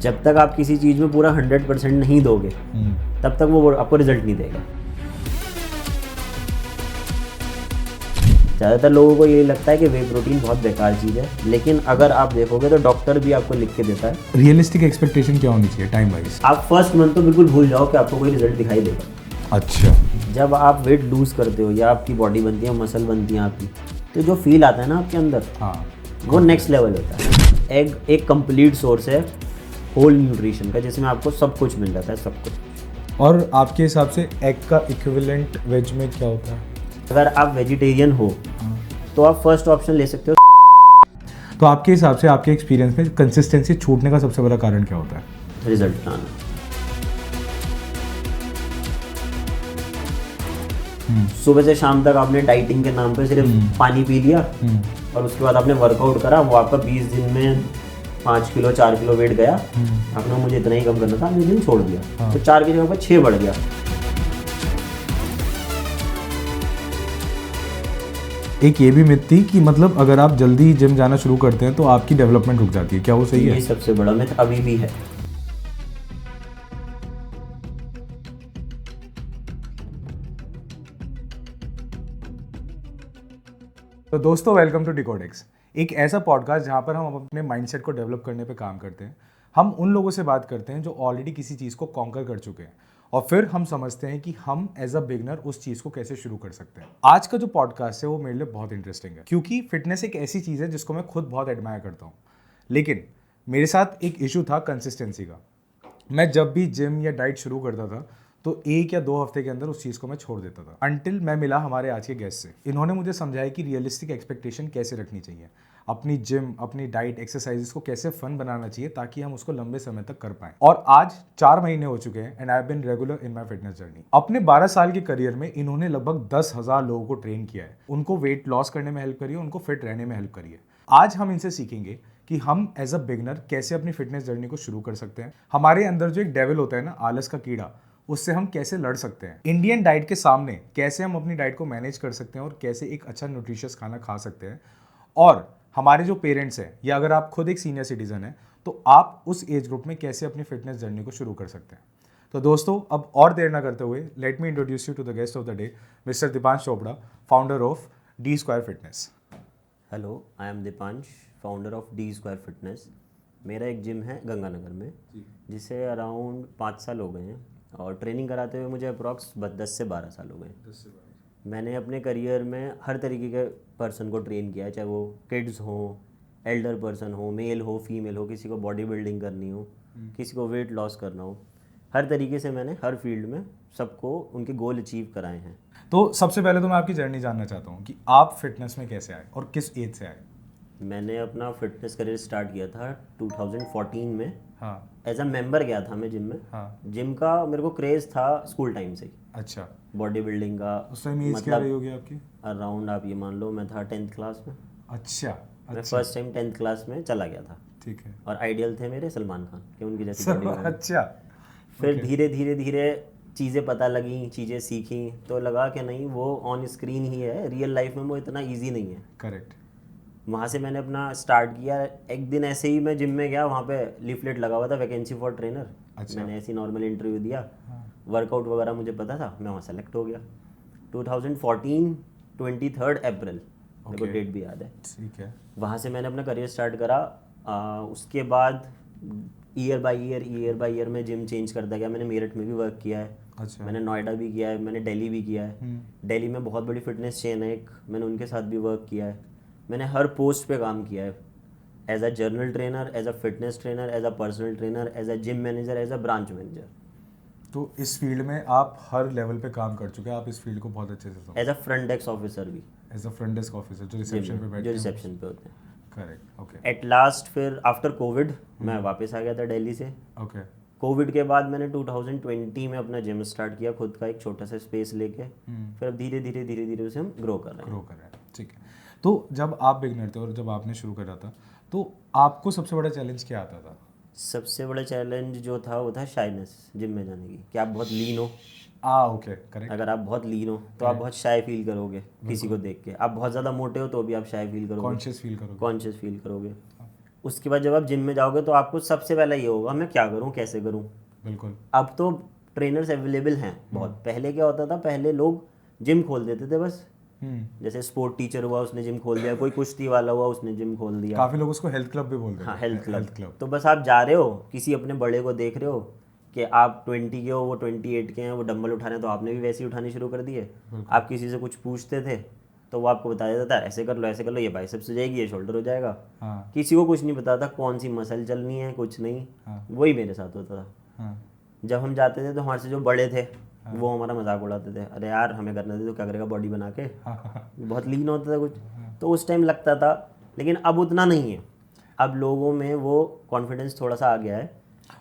जब तक आप किसी चीज़ में पूरा 100% नहीं दोगे तब तक वो आपको रिजल्ट नहीं देगा। ज़्यादातर लोगों को यही लगता है कि वे प्रोटीन बहुत बेकार चीज़ है, लेकिन अगर आप देखोगे तो डॉक्टर भी आपको लिख के देता है। रियलिस्टिक एक्सपेक्टेशन क्या होनी चाहिए टाइम वाइज? आप फर्स्ट मंथ तो बिल्कुल भूल जाओ कि आपको कोई रिजल्ट दिखाई देगा। अच्छा, जब आप वेट लूज़ करते हो या आपकी बॉडी बनती है, मसल बनती है आपकी, तो जो फील आता है ना आपके अंदर, हाँ, वो नेक्स्ट लेवल होता है। एग एक कंप्लीट सोर्स है होल न्यूट्रिशन का, जिसमें आपको सब कुछ मिल जाता है, सब कुछ। और आपके हिसाब से एग का इक्विवेलेंट वेज में क्या होता है? अगर आप वेजिटेरियन हो तो आप फर्स्ट ऑप्शन ले सकते हो। तो आपके हिसाब से, आपके एक्सपीरियंस में कंसिस्टेंसी छूटने का सबसे बड़ा कारण क्या होता है? रिजल्ट आना। सुबह से शाम तक आपने डाइटिंग के नाम पे सिर्फ पानी पी लिया और उसके बाद आपने वर्कआउट करा, वो आपका 20 दिन में 5 किलो 4 किलो वेट गया। आपने मुझे इतना ही कम करना था, आपने जिम छोड़ दिया, तो 4 की जगह पर 6 बढ़ गया। एक ये भी मिथ थी कि मतलब अगर आप जल्दी जिम जाना शुरू करते हैं तो आपकी डेवलपमेंट रुक जाती है, क्या वो सही है? ये सबसे बड़ा मिथ अभी भी है। तो दोस्तों, वेलकम टू डिकोडेक्स, एक ऐसा पॉडकास्ट जहाँ पर हम अपने माइंडसेट को डेवलप करने पे काम करते हैं। हम उन लोगों से बात करते हैं जो ऑलरेडी किसी चीज़ को कॉन्कर कर चुके हैं, और फिर हम समझते हैं कि हम एज अ बिगनर उस चीज़ को कैसे शुरू कर सकते हैं। आज का जो पॉडकास्ट है वो मेरे लिए बहुत इंटरेस्टिंग है, क्योंकि फिटनेस एक ऐसी चीज़ है जिसको मैं खुद बहुत एडमायर करता हूँ, लेकिन मेरे साथ एक इशू था कंसिस्टेंसी का। मैं जब भी जिम या डाइट शुरू करता था तो 1 या 2 हफ्ते के अंदर उस चीज़ को मैं छोड़ देता था, अनटिल मैं मिला हमारे आज के गेस्ट से। इन्होंने मुझे समझाया कि रियलिस्टिक एक्सपेक्टेशन कैसे रखनी चाहिए, अपनी जिम, अपनी डाइट, एक्सरसाइजेस को कैसे फन बनाना चाहिए ताकि हम उसको लंबे समय तक कर पाएं। और आज 4 महीने हो चुके हैं and I have been regular in my fitness journey. अपने 12 साल के करियर में इन्होंने लगभग 10,000 लोगों को ट्रेन किया है, उनको वेट लॉस करने में हेल्प करी है, उनको फिट रहने में हेल्प करी है। आज हम इनसे सीखेंगे कि हम एज अ बिगनर कैसे अपनी फिटनेस जर्नी को शुरू कर सकते हैं। हमारे अंदर जो एक डेविल होता है ना, आलस का कीड़ा, उससे हम कैसे लड़ सकते हैं। इंडियन डाइट के सामने कैसे हम अपनी डाइट को मैनेज कर सकते हैं और कैसे एक अच्छा न्यूट्रिशियस खाना खा सकते हैं। और हमारे जो पेरेंट्स हैं, या अगर आप खुद एक सीनियर सिटीजन हैं, तो आप उस एज ग्रुप में कैसे अपनी फिटनेस जर्नी को शुरू कर सकते हैं। तो दोस्तों, अब और देर ना करते हुए let me introduce you to the guest of the day, mister Deepansh Chopra, founder of D square fitness. Hello, I am Deepansh, founder of D square fitness. मेरा एक जिम है गंगानगर में, जिसे अराउंड 5 साल हो गए हैं, और ट्रेनिंग कराते हुए मुझे अप्रॉक्स 10 से 12 साल हो गए। मैंने अपने करियर में हर तरीके के पर्सन को ट्रेन किया है, चाहे वो किड्स हों, एल्डर पर्सन हो, मेल हो, फीमेल हो, किसी को बॉडी बिल्डिंग करनी हो, किसी को वेट लॉस करना हो। हर तरीके से मैंने हर फील्ड में सबको उनके गोल अचीव कराए हैं। तो सबसे पहले तो मैं आपकी जर्नी जानना चाहता हूँ कि आप फिटनेस में कैसे आए और किस एज से आए? मैंने अपना फिटनेस करियर स्टार्ट किया था 2014 में। हाँ, एज अ मेंबर गया था मैं जिम में। हाँ, जिम का मेरे को क्रेज़ था स्कूल टाइम से ही, अच्छा। बॉडी बिल्डिंग का। उस टाइम एज क्या रही होगी आपकी? अराउंड आप ये मान लो मैं था 10th क्लास में। अच्छा, मैं अच्छा, फर्स्ट टाइम 10th क्लास में चला गया था, ठीक है। और आइडियल थे मेरे सलमान खान कि उनकी जैसी बॉडी बनाऊं। अच्छा, फिर धीरे धीरे धीरे चीज़ें पता लगी, चीज़ें सीखी, तो लगा कि नहीं, वो ऑन स्क्रीन ही है, रियल लाइफ में वो इतना ईजी नहीं है। करेक्ट। वहाँ से मैंने अपना स्टार्ट किया। एक दिन ऐसे ही मैं जिम में गया, वहाँ पे लीफलेट लगा हुआ था, वैकेंसी फॉर ट्रेनर। अच्छा। मैंने ऐसी नॉर्मल इंटरव्यू दिया, वर्कआउट वगैरह मुझे पता था, मैं वहाँ सेलेक्ट हो गया। 2014 23 अप्रैल, मेरे को डेट भी याद है। ठीक है। वहाँ से मैंने अपना करियर स्टार्ट करा। उसके बाद ईयर बाय ईयर में जिम चेंज करता गया। मैंने मेरठ में भी वर्क किया है, अच्छा। मैंने नोएडा भी किया है, मैंने दिल्ली भी किया है। दिल्ली में बहुत बड़ी फिटनेस चेन है एक, मैंने उनके साथ भी वर्क किया है। मैंने हर पोस्ट पे काम किया है, as a general trainer, as a fitness trainer, as a personal trainer, as a gym manager, as a branch manager. तो इस फील्ड में आप हर लेवल पे काम कर चुके हैं, आप इस फील्ड को बहुत अच्छे से समझते as a front desk officer भी, हैं। As a front desk officer जो रिसेप्शन पे बैठते जो हैं। रिसेप्शन पे होते हैं। Correct, okay. एट लास्ट फिर आफ्टर कोविड मैं वापस आ गया था दिल्ली से। ओके। कोविड के बाद मैंने 2020 में अपना जिम स्टार्ट किया, खुद का एक छोटा सा स्पेस लेके। फिर अब धीरे धीरे उसे हम ग्रो कर रहे हैं। ठीक है। तो जब आप बिगनर थे और जब आपने शुरू करा था, तो आपको सबसे बड़ा चैलेंज क्या आता था? सबसे बड़ा चैलेंज जो था वो था शाइनेस, जिम में जाने की, कि आप बहुत लीन हो। Okay, correct. अगर आप बहुत लीन हो तो आप बहुत शाय फील करोगे किसी को देख के। आप बहुत ज़्यादा मोटे हो तो भी आप शाय फील करोगे, कॉन्शियस फील करोगे। कॉन्शियस फील करोगे। उसके बाद जब आप जिम में जाओगे तो आपको सबसे पहले ये होगा मैं क्या करूँ, कैसे करूँ। बिल्कुल। अब तो ट्रेनर्स अवेलेबल हैं बहुत। पहले क्या होता था, पहले लोग जिम खोल देते थे बस। जैसे स्पोर्ट टीचर हुआ उसने जिम खोल दिया, कोई कुश्ती वाला हुआ उसने जिम खोल दिया। काफ़ी लोग उसको हेल्थ क्लब भी बोलते हाँ, थे। Health health club. क्लब। तो बस आप जा रहे हो, किसी अपने बड़े को देख रहे हो कि आप 20 के हो, वो 28 के हैं, वो डंबल उठा रहे हैं, तो आपने भी वैसे ही उठाने शुरू कर दिए। आप किसी से कुछ पूछते थे तो वो आपको बता देता था ऐसे कर लो, ऐसे कर लो, ये बाइसेप्स हो जाएगी, ये शोल्डर हो जाएगा। हाँ किसी को कुछ नहीं पता था कौन सी मसल चलनी है, कुछ नहीं। वही मेरे साथ होता था। हाँ जब हम जाते थे तो हमारे से जो बड़े थे वो हमारा मजाक उड़ाते थे, अरे यार हमें करने दे तो क्या करेगा बॉडी बना के। बहुत लीन होता था कुछ। तो उस टाइम लगता था, लेकिन अब उतना नहीं है। अब लोगों में वो कॉन्फिडेंस थोड़ा सा आ गया है।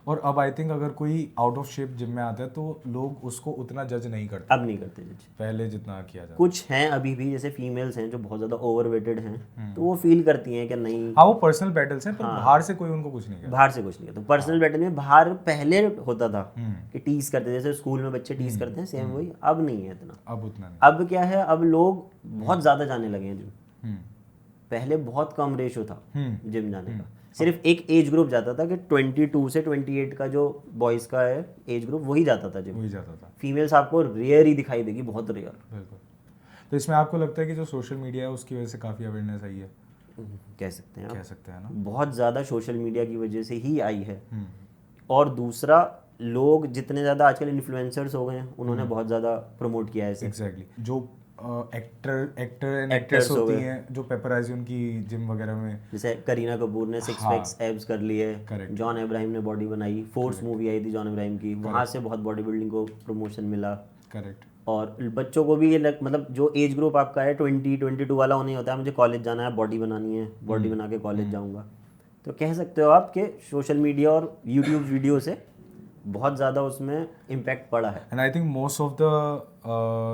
और अब आई थिंक अगर कोई आउट ऑफ शेप जिम में आता है तो लोग उसको उतना जज नहीं करते अब नहीं करते जज। पहले जितना किया जाता। कुछ हैं अभी भी, जैसे फीमेल्स हैं जो बहुत ज़्यादा ओवरवेटेड हैं, तो वो फील करती हैं कि नहीं। हाँ वो पर्सनल बैटल्स हैं, पर बाहर से कोई उनको कुछ नहीं करता। बाहर से कुछ नहीं करता। पर्सनल बैटल में बाहर पहले होता था कि टीज करते थे, जैसे स्कूल में बच्चे टीज करते हैं, सेम वही। अब नहीं है इतना। अब उतना नहीं। अब क्या है, अब लोग बहुत ज़्यादा जाने लगे हैं जिम। हम्म पहले बहुत कम रेशो था जिम जाने का। सिर्फ एक एज ग्रुप जाता था कि 22 से 28 का जो बॉयज़ का है एज ग्रुप, वही जाता था जिम। वही जाता था। फीमेल्स आपको रेयर ही दिखाई देगी, बहुत रेयर। बिल्कुल। तो इसमें आपको लगता है कि जो सोशल मीडिया है उसकी वजह से काफ़ी अवेयरनेस आई है? कह सकते हैं आप। कह सकते हैं ना। बहुत ज़्यादा सोशल मीडिया की वजह से ही आई है। और दूसरा, लोग जितने ज़्यादा आजकल इन्फ्लुएंसर्स हो गए हैं, उन्होंने बहुत ज़्यादा प्रमोट किया है इसे। एग्जैक्टली। जो एक्टर एंड Actors एक्ट्रेस हो होती गए। हैं जो पेपराइजी उनकी जिम वगैरह में। जैसे करीना कपूर ने 6 पैक्स एब्स कर लिए। Correct. जॉन अब्राहम ने बॉडी बनाई। फोर्स मूवी आई थी जॉन अब्राहम की, वहाँ से बहुत बॉडी बिल्डिंग को प्रमोशन मिला। करेक्ट। और बच्चों को भी ये मतलब जो एज ग्रुप आपका है 20-22 वाला होने होता है, मुझे कॉलेज जाना है, बॉडी बनानी है, बॉडी बना के कॉलेज जाऊँगा। तो कह सकते हो आप कि सोशल मीडिया और यूट्यूब वीडियो से बहुत ज़्यादा उसमें इम्पैक्ट पड़ा है। And I think most of the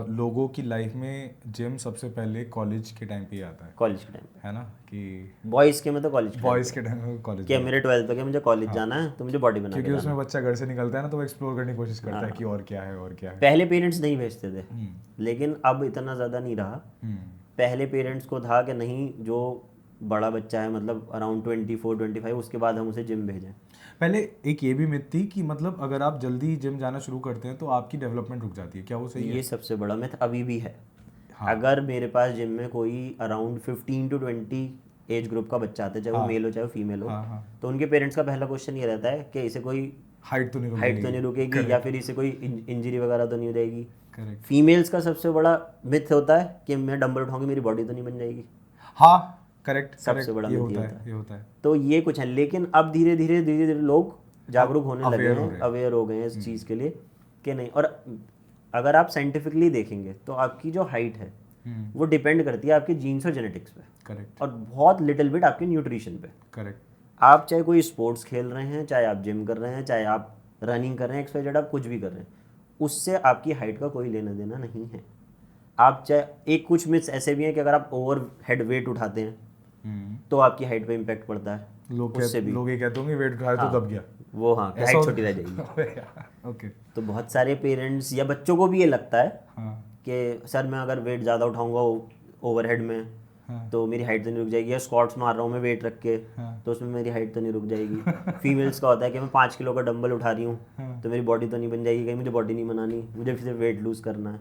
लोगों की लाइफ में जिम सबसे पहले कॉलेज के टाइम पे ही आता है। कॉलेज के टाइम पे, है ना कि बॉयज़ के में तो कॉलेज बॉयज़ के टाइम में कॉलेज। क्या मेरे 12th तक है, मुझे कॉलेज जाना है तो मुझे बॉडी बना के क्योंकि जाना उसमें बच्चा घर से निकलता है ना तो वो एक्सप्लोर करने की कोशिश करता है कि और क्या है और क्या है। पहले पेरेंट्स नहीं भेजते थे, लेकिन अब इतना ज़्यादा नहीं रहा। पहले पेरेंट्स को था कि नहीं, जो बड़ा बच्चा है मतलब अराउंड 24-25, उसके बाद हम उसे जिम भेजें। पहले एक ये भी मिथ थी कि मतलब अगर आप जल्दी जिम जाना शुरू करते हैं तो आपकी डेवलपमेंट रुक जाती है। क्या वो सही है? ये सबसे बड़ा मिथ अभी भी है। अगर मेरे पास जिम में कोई अराउंड 15 to 20 एज ग्रुप का बच्चा आता है, चाहे वो मेल हो चाहे वो फीमेल हो, तो उनके पेरेंट्स का पहला क्वेश्चन ये रहता है कि इसे कोई हाइट तो नहीं रुकेगी या फिर इसे कोई इंजरी वगैरह तो नहीं हो जाएगी। करेक्ट। फीमेल्स का सबसे बड़ा मिथ होता है कि मैं डंबल उठाऊंगी मेरी बॉडी तो नहीं बन जाएगी। हाँ करेक्ट। सबसे बड़ा ये मिथ होता है, ये होता है। तो ये कुछ है, लेकिन अब धीरे धीरे लोग जागरूक होने लगे हैं, अवेयर हो गए हैं इस चीज़ के लिए कि नहीं। और अगर आप साइंटिफिकली देखेंगे तो आपकी जो हाइट है वो डिपेंड करती है आपके जीन्स और जेनेटिक्स पे। करेक्ट। और बहुत लिटिल बिट आपके न्यूट्रिशन पे। करेक्ट। आप चाहे कोई स्पोर्ट्स खेल रहे हैं, चाहे आप जिम कर रहे हैं, चाहे आप रनिंग कर रहे हैं, एक्सरसाइज आप कुछ भी कर रहे हैं, उससे आपकी हाइट का कोई लेना देना नहीं है। आप चाहे एक कुछ मिथ्स ऐसे भी हैं कि अगर आप ओवर हेड वेट उठाते हैं तो आपकी हाइट पे इम्पैक्ट पड़ता है। लोग ये कहते होंगे वेट उठाया तो दब गया, वो हाँ हाइट छोटी रह जाएगी। ओके। तो बहुत सारे पेरेंट्स या बच्चों को भी ये लगता है कि सर मैं अगर वेट ज़्यादा उठाऊंगा ओवरहेड में तो मेरी हाइट तो नहीं रुक जाएगी, या स्क्वाट्स मार रहा हूँ मैं वेट रख के तो उसमें मेरी हाइट तो नहीं रुक जाएगी। फीमेल्स का होता है कि मैं 5 किलो का डंबल उठा रही हूँ तो मेरी बॉडी तो नहीं बन जाएगी, कहीं मुझे बॉडी नहीं बनानी, मुझे फिर वेट लूज़ करना है।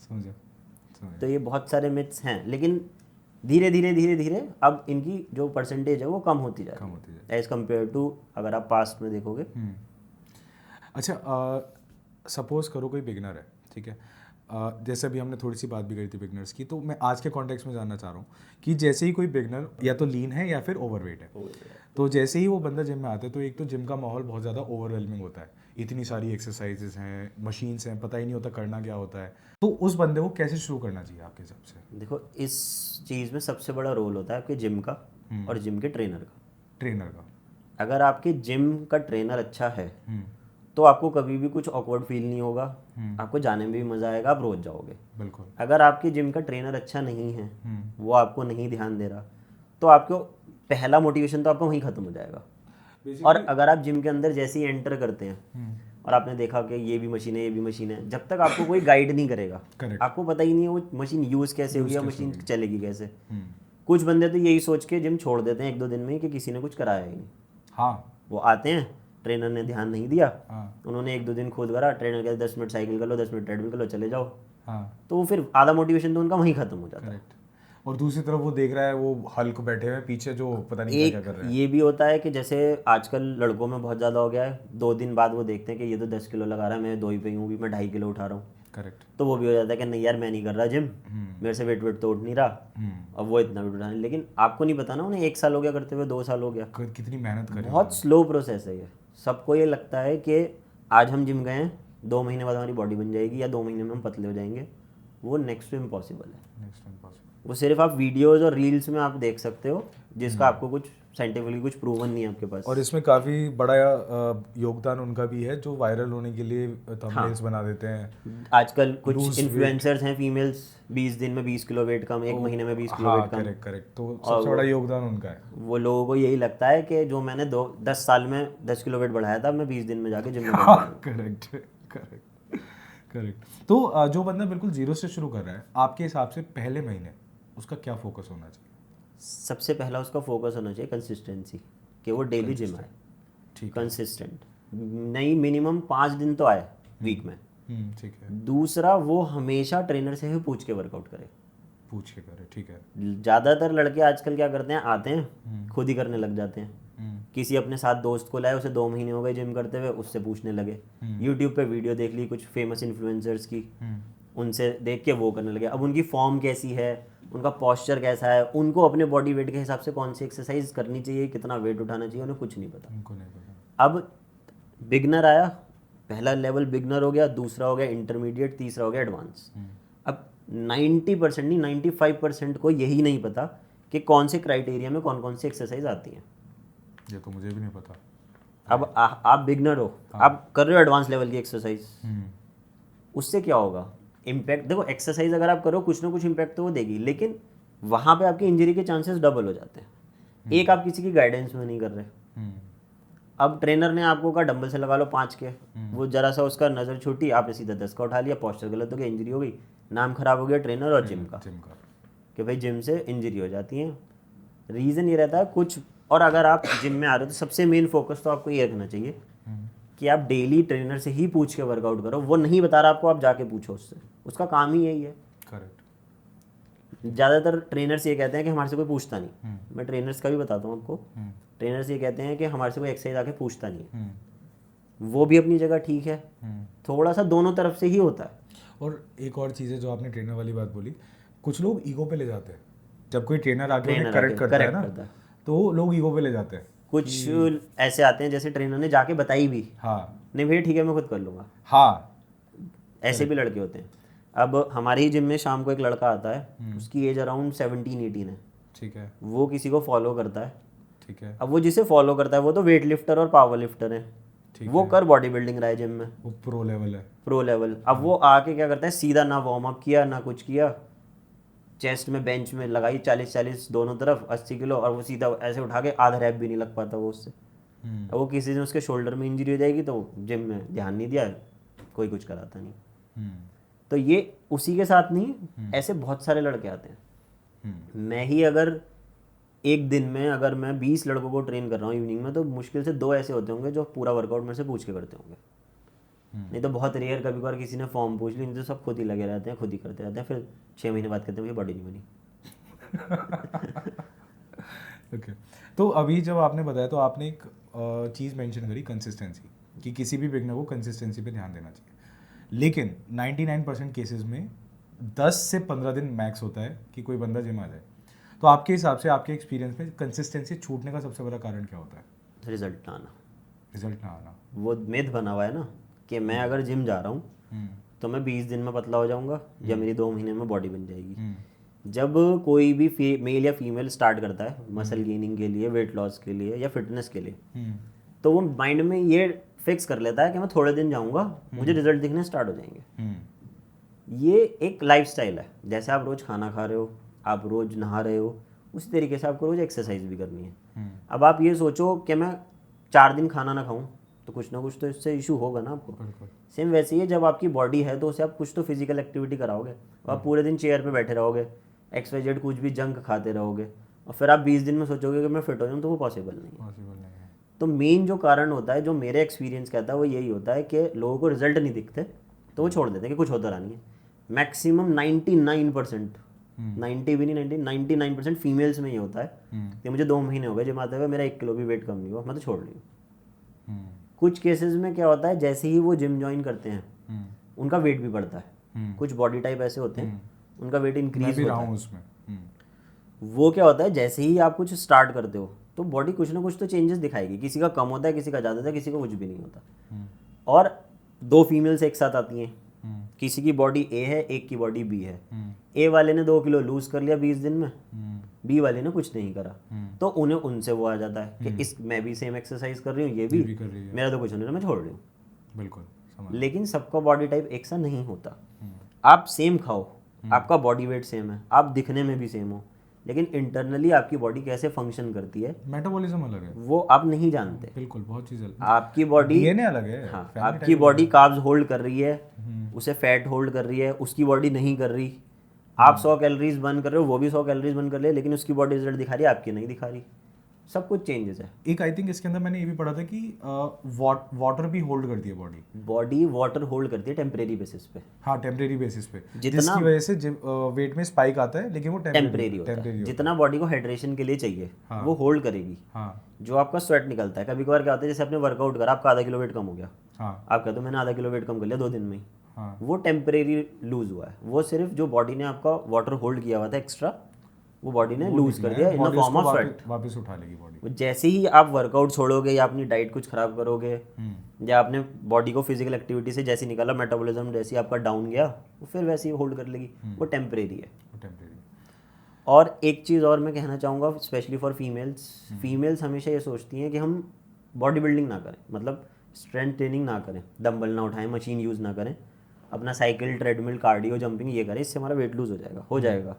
समझो। तो ये बहुत सारे मिथ्स हैं, लेकिन धीरे धीरे अब इनकी जो परसेंटेज है वो कम होती जा रही है एज़ कम्पेयर टू अगर आप पास्ट में देखोगे। अच्छा, सपोज करो कोई बिगनर है, ठीक है। जैसे अभी हमने थोड़ी सी बात भी करी थी बिगनर्स की, तो मैं आज के कॉन्टेक्स्ट में जानना चाह रहा हूँ कि जैसे ही कोई बिगनर या तो लीन है या फिर ओवरवेट है, तो जैसे ही वो बंदा जिम में आता है तो एक तो जिम का माहौल बहुत ज़्यादा ओवरवेलमिंग होता है, इतनी सारी एक्सरसाइजेज हैं, मशीन्स हैं, पता ही नहीं होता करना क्या होता है। तो उस बंदे को कैसे शुरू करना चाहिए आपके हिसाब से? देखो, इस चीज़ में सबसे बड़ा रोल होता है आपके जिम का और जिम के ट्रेनर का। अगर आपके जिम का ट्रेनर अच्छा है तो आपको कभी भी कुछ ऑकवर्ड फील नहीं होगा, आपको जाने में भी मज़ा आएगा, आप रोज जाओगे। बिल्कुल। अगर आपके जिम का ट्रेनर अच्छा नहीं है, वो आपको नहीं ध्यान दे रहा, तो आपको पहला मोटिवेशन तो आपका वहीं ख़त्म हो जाएगा। और अगर आप जिम के अंदर जैसे ही एंटर करते हैं और आपने देखा कि ये भी मशीन है, ये भी मशीन है, जब तक आपको कोई गाइड नहीं करेगा, आपको पता ही नहीं है वो मशीन यूज़ कैसे हुई या मशीन चलेगी कैसे, कुछ बंदे तो यही सोच के जिम छोड़ देते हैं 1-2 दिन में ही कि किसी ने कुछ कराया ही नहीं। हाँ वो आते हैं, ट्रेनर ने ध्यान नहीं दिया, हाँ उन्होंने 1-2 दिन खुद करा, ट्रेनर कहते 10 मिनट साइकिल कर लो, 10 मिनट ट्रेडमिल कर लो, चले जाओ। हाँ तो वो फिर आधा मोटिवेशन तो उनका वहीं खत्म हो जाता है। करेक्ट। और दूसरी तरफ वो देख रहा है वो हल्क बैठे हुए पीछे जो पता नहीं क्या क्या एक कर रहे हैं। ये भी होता है कि जैसे आजकल लड़कों में बहुत ज़्यादा हो गया है, 2 दिन बाद वो देखते हैं कि ये तो 10 किलो लगा रहा है, मैं 2 ही पे हूँ भी, मैं 2.5 किलो उठा रहा हूँ। करेक्ट। तो वो भी हो जाता है कि नहीं यार मैं नहीं कर रहा जिम, मेरे से वेट तो उठ नहीं रहा, अब वो इतना वेट उठा नहीं। लेकिन आपको नहीं पता ना उन्हें 1 साल हो गया करते हुए, 2 साल हो गया। कितनी मेहनत करें। बहुत स्लो प्रोसेस है ये। सबको ये लगता है कि आज हम जिम गए हैं, 2 महीने बाद हमारी बॉडी बन जाएगी या 2 महीने में हम पतले हो जाएंगे। वो नेक्स्ट टू इम्पॉसिबल है। Next impossible. वो सिर्फ आप वीडियोस और रील्स में आप देख सकते हो, जिसका आपको कुछ साइंटिफिकली कुछ प्रूवन नहीं है आपके पास। और इसमें काफ़ी बड़ा योगदान उनका भी है जो वायरल होने के लिए थंबनेल्स बना देते हैं। आजकल कुछ इन्फ्लुएंसर्स हैं फीमेल्स, 20 दिन में 20 किलो वेट कम, 1 महीने में 20 किलो हाँ वेट कम। Correct correct. तो सबसे बड़ा योगदान उनका है। वो लोगों को यही लगता है कि जो मैंने 10 साल में 10 किलो वेट बढ़ाया था, मैं 20 दिन में जाके जिम में बढ़ हाँ करेक्ट करेक्ट करेक्ट। तो जो बंदा बिल्कुल जीरो से शुरू कर रहा है, आपके हिसाब से पहले महीने उसका क्या फोकस होना चाहिए? सबसे पहला उसका फोकस होना चाहिए कंसिस्टेंसी, कि वो डेली जिम आए। ठीक कंसिस्टेंट नहीं, मिनिमम 5 दिन तो आए वीक में। ठीक है। दूसरा, वो हमेशा ट्रेनर से ही पूछ के वर्कआउट करे। पूछ के करे, ठीक है। ज़्यादातर लड़के आजकल क्या करते हैं, आते हैं खुद ही करने लग जाते हैं। किसी अपने साथ दोस्त को लाए, उसे 2 महीने हो गए जिम करते हुए, उससे पूछने लगे। यूट्यूब पे वीडियो देख ली कुछ फेमस इन्फ्लुएंसर्स की, उनसे देख के वो करने लगे। अब उनकी फॉर्म कैसी है, उनका पॉस्चर कैसा है, उनको अपने बॉडी वेट के हिसाब से कौन सी एक्सरसाइज करनी चाहिए, कितना वेट उठाना चाहिए, उन्हें कुछ नहीं पता। उनको नहीं पता। अब बिगनर आया, पहला लेवल बिगनर हो गया, दूसरा हो गया इंटरमीडिएट, तीसरा हो गया एडवांस। अब 90% नहीं 95% को यही नहीं पता कि कौन से क्राइटेरिया में कौन कौन सी एक्सरसाइज आती हैं। ये तो मुझे भी नहीं पता। अब आप बिगनर हो, आप कर रहे हो एडवांस लेवल की एक्सरसाइज, उससे क्या होगा इम्पैक्ट? देखो एक्सरसाइज अगर आप करो कुछ ना कुछ इम्पैक्ट तो वो देगी, लेकिन वहाँ पे आपकी इंजरी के चांसेस डबल हो जाते हैं। एक, आप किसी की गाइडेंस में नहीं कर रहे। अब ट्रेनर ने आपको कहा डंबल से लगा लो 5 के, वो जरा सा उसका नज़र छूटी, आपने सीधा 10 का उठा लिया, पॉस्चर गलत हो गया, इंजरी हो गई, नाम खराब हो गया ट्रेनर और जिम का कि भाई जिम से इंजरी हो जाती है। रीज़न ये रहता है कुछ। और अगर आप जिम में आ रहे हो तो सबसे मेन फोकस तो आपको ये रखना चाहिए कि आप डेली ट्रेनर से ही पूछ के वर्कआउट करो। वो नहीं बता रहा आपको, आप जाके पूछो उससे, उसका काम ही यही है। करेक्ट। ज़्यादातर ट्रेनर्स ये कहते हैं कि हमारे से कोई पूछता नहीं। मैं ट्रेनर्स का भी बताता हूँ आपको। ट्रेनर्स ये कहते हैं कि हमारे से कोई एक्सरसाइज आके पूछता नहीं है। वो भी अपनी जगह ठीक है, थोड़ा सा दोनों तरफ से ही होता है। और एक और चीज़ है जो आपने ट्रेनर वाली बात बोली, कुछ लोग ईगो पे ले जाते हैं। जब कोई ट्रेनर आके उन्हें करेक्ट करता है ना, तो लोग ईगो पे ले जाते हैं। कुछ ऐसे आते हैं जैसे ट्रेनर ने जाके बताई भी, हाँ नहीं भैया ठीक है मैं खुद कर लूँगा। हाँ ऐसे भी लड़के होते हैं। अब हमारे ही जिम में शाम को एक लड़का आता है, उसकी एज अराउंड 17-18 है। ठीक है। वो किसी को फॉलो करता है। ठीक है। अब वो जिसे फॉलो करता है वो तो वेट लिफ्टर और पावर लिफ्टर है, वो कर बॉडी बिल्डिंग रहा है जिम में, वो प्रो लेवल है। Pro level. अब वो आके क्या करता है, सीधा ना वार्म अप किया ना कुछ किया, चेस्ट में बेंच में लगाई 40-40 दोनों तरफ 80 किलो, और वो सीधा ऐसे उठा के आधा रैप भी नहीं लग पाता वो उससे। अब वो किसी दिन उसके शोल्डर में इंजरी हो जाएगी तो जिम में ध्यान नहीं दिया, कोई कुछ कराता नहीं। तो ये उसी के साथ नहीं, ऐसे बहुत सारे लड़के आते हैं। मैं ही अगर एक दिन में अगर मैं 20 लड़कों को ट्रेन कर रहा हूँ इवनिंग में, तो मुश्किल से 2 ऐसे होते होंगे जो पूरा वर्कआउट मेरे से पूछ के करते होंगे। नहीं तो बहुत रेयर कभी कभार किसी ने फॉर्म पूछ ली, नहीं तो सब खुद ही लगे रहते हैं, खुद ही करते रहते हैं, फिर 6 महीने बाद कहते हैं मुझे बॉडी नहीं बनी। ओके। तो अभी जब आपने बताया तो आपने एक चीज़ मेंशन करी, कंसिस्टेंसी, कि किसी भी बिगनर को कंसिस्टेंसी पे ध्यान देना चाहिए। लेकिन 99% केसेस में 10 से 15 दिन मैक्स होता है कि कोई बंदा जिम आ जाए। तो आपके हिसाब से, आपके एक्सपीरियंस में कंसिस्टेंसी छूटने का सबसे बड़ा कारण क्या होता है? रिजल्ट ना आना। रिजल्ट ना आना। वो मिथ बना हुआ है ना कि मैं अगर जिम जा रहा हूँ तो मैं 20 दिन में पतला हो जाऊंगा या मेरी 2 महीने में बॉडी बन जाएगी। जब कोई भी मेल या फीमेल स्टार्ट करता है मसल गेनिंग के लिए, वेट लॉस के लिए या फिटनेस के लिए, तो वो माइंड में ये फिक्स कर लेता है कि मैं थोड़े दिन जाऊंगा, मुझे रिजल्ट दिखने स्टार्ट हो जाएंगे। ये एक लाइफस्टाइल है। जैसे आप रोज़ खाना खा रहे हो, आप रोज़ नहा रहे हो, उसी तरीके से आपको रोज़ एक्सरसाइज भी करनी है। अब आप ये सोचो कि मैं 4 दिन खाना ना खाऊं तो कुछ ना कुछ तो इससे इशू होगा ना आपको। सेम वैसे ही है, जब आपकी बॉडी है तो उसे आप कुछ तो फिजिकल एक्टिविटी कराओगे। आप पूरे दिन चेयर पे बैठे रहोगे, XYZ कुछ भी जंक खाते रहोगे और फिर आप 20 दिन में सोचोगे कि मैं फिट हो जाऊँ, तो वो पॉसिबल नहीं है। पॉसिबल नहीं है। तो मेन जो कारण होता है, जो मेरे एक्सपीरियंस कहता है, वो यही होता है कि लोगों को रिजल्ट नहीं दिखते तो वो छोड़ देते हैं कि कुछ होता रहा नहीं है। मैक्सिमम 99%, 90 भी नहीं, 99% फीमेल्स में ये होता है कि मुझे 2 महीने हो गए जिम आते हुए, मेरा 1 किलो भी वेट कम नहीं हुआ, मैं तो छोड़ रही हूँ। कुछ केसेस में क्या होता है, जैसे ही वो जिम ज्वाइन करते हैं उनका वेट भी बढ़ता है। कुछ बॉडी टाइप ऐसे होते हैं उनका वेट इंक्रीज होता है। उसमें वो क्या होता है, जैसे ही आप कुछ स्टार्ट करते हो तो बॉडी कुछ ना कुछ तो चेंजेस दिखाएगी। किसी का कम होता है, किसी का ज़्यादा होता है, किसी का कुछ भी नहीं होता। और 2 फीमेल्स एक साथ आती हैं, किसी की बॉडी ए है, एक की बॉडी बी है। ए वाले ने 2 किलो लूज कर लिया 20 दिन में, बी वाले ने कुछ नहीं करा, तो उन्हें उनसे वो आ जाता है कि इस मैं भी सेम एक्सरसाइज कर रही हूँ, ये भी कर रही है। मेरा तो कुछ नहीं रहा, मैं छोड़ रही हूँ। बिल्कुल समझ। लेकिन सबका बॉडी टाइप एक सा नहीं होता। आप सेम खाओ, आपका बॉडी वेट सेम है, आप दिखने में भी सेम हो, लेकिन इंटरनली आपकी बॉडी कैसे फंक्शन करती है, मेटाबॉलिज्म अलग है, वो आप नहीं जानते। बिल्कुल बहुत चीज़ अलग। आपकी बॉडी डीएनए अलग है। हाँ, आपकी बॉडी कार्ब्स होल्ड कर रही है, उसे फैट होल्ड कर रही है, उसकी बॉडी नहीं कर रही। आप 100 कैलोरीज बर्न कर रहे हो, वो भी 100 कैलोरीज बर्न कर रही है, लेकिन उसकी बॉडी रिजल्ट दिखा रही है, आपकी नहीं दिखा रही। सब कुछ चेंजेस है। एक आई थिंक इसके अंदर मैंने ये भी पढ़ा था कि वाटर भी होल्ड करती है बॉडी वाटर होल्ड करती है टेम्परेरी बेसिस पे। हाँ टेम्परेरी बेसिस पे, जितना जिसकी वजह से वेट में स्पाइक आता है, लेकिन वो टेम्परेरी होता है। जितना बॉडी को हाइड्रेशन के लिए चाहिए वो होल्ड करेगी। जो आपका स्वेट निकलता है, कभी कभार क्या होता है, जैसे आपने वर्कआउट करा, आपका आधा किलो वेट कम हो गया, आप कहते हो मैंने आधा किलो वेट कम कर लिया 2 दिन में ही, वो टेम्परेरी लूज हुआ है। वो सिर्फ जो बॉडी ने आपका वाटर होल्ड किया हुआ था एक्स्ट्रा, वो बॉडी ने लूज कर दिया in the form of sweat. वापस उठा लेगी बॉडी। जैसे ही आप वर्कआउट छोड़ोगे या अपनी डाइट कुछ खराब करोगे या आपने बॉडी को फिजिकल एक्टिविटी से जैसे निकाला, मेटाबॉलिज्म जैसे आपका डाउन गया, वो फिर वैसे ही होल्ड कर लेगी। वो टेम्परेरी है। और एक चीज़ और मैं कहना चाहूँगा, स्पेशली फॉर फीमेल्स हमेशा ये सोचती हैं कि हम बॉडी बिल्डिंग ना करें, मतलब स्ट्रेंथ ट्रेनिंग ना करें, डंबल ना उठाएं, मशीन यूज़ ना करें, अपना साइकिल, ट्रेडमिल, कार्डियो, जंपिंग ये करें, इससे हमारा वेट लूज हो जाएगा।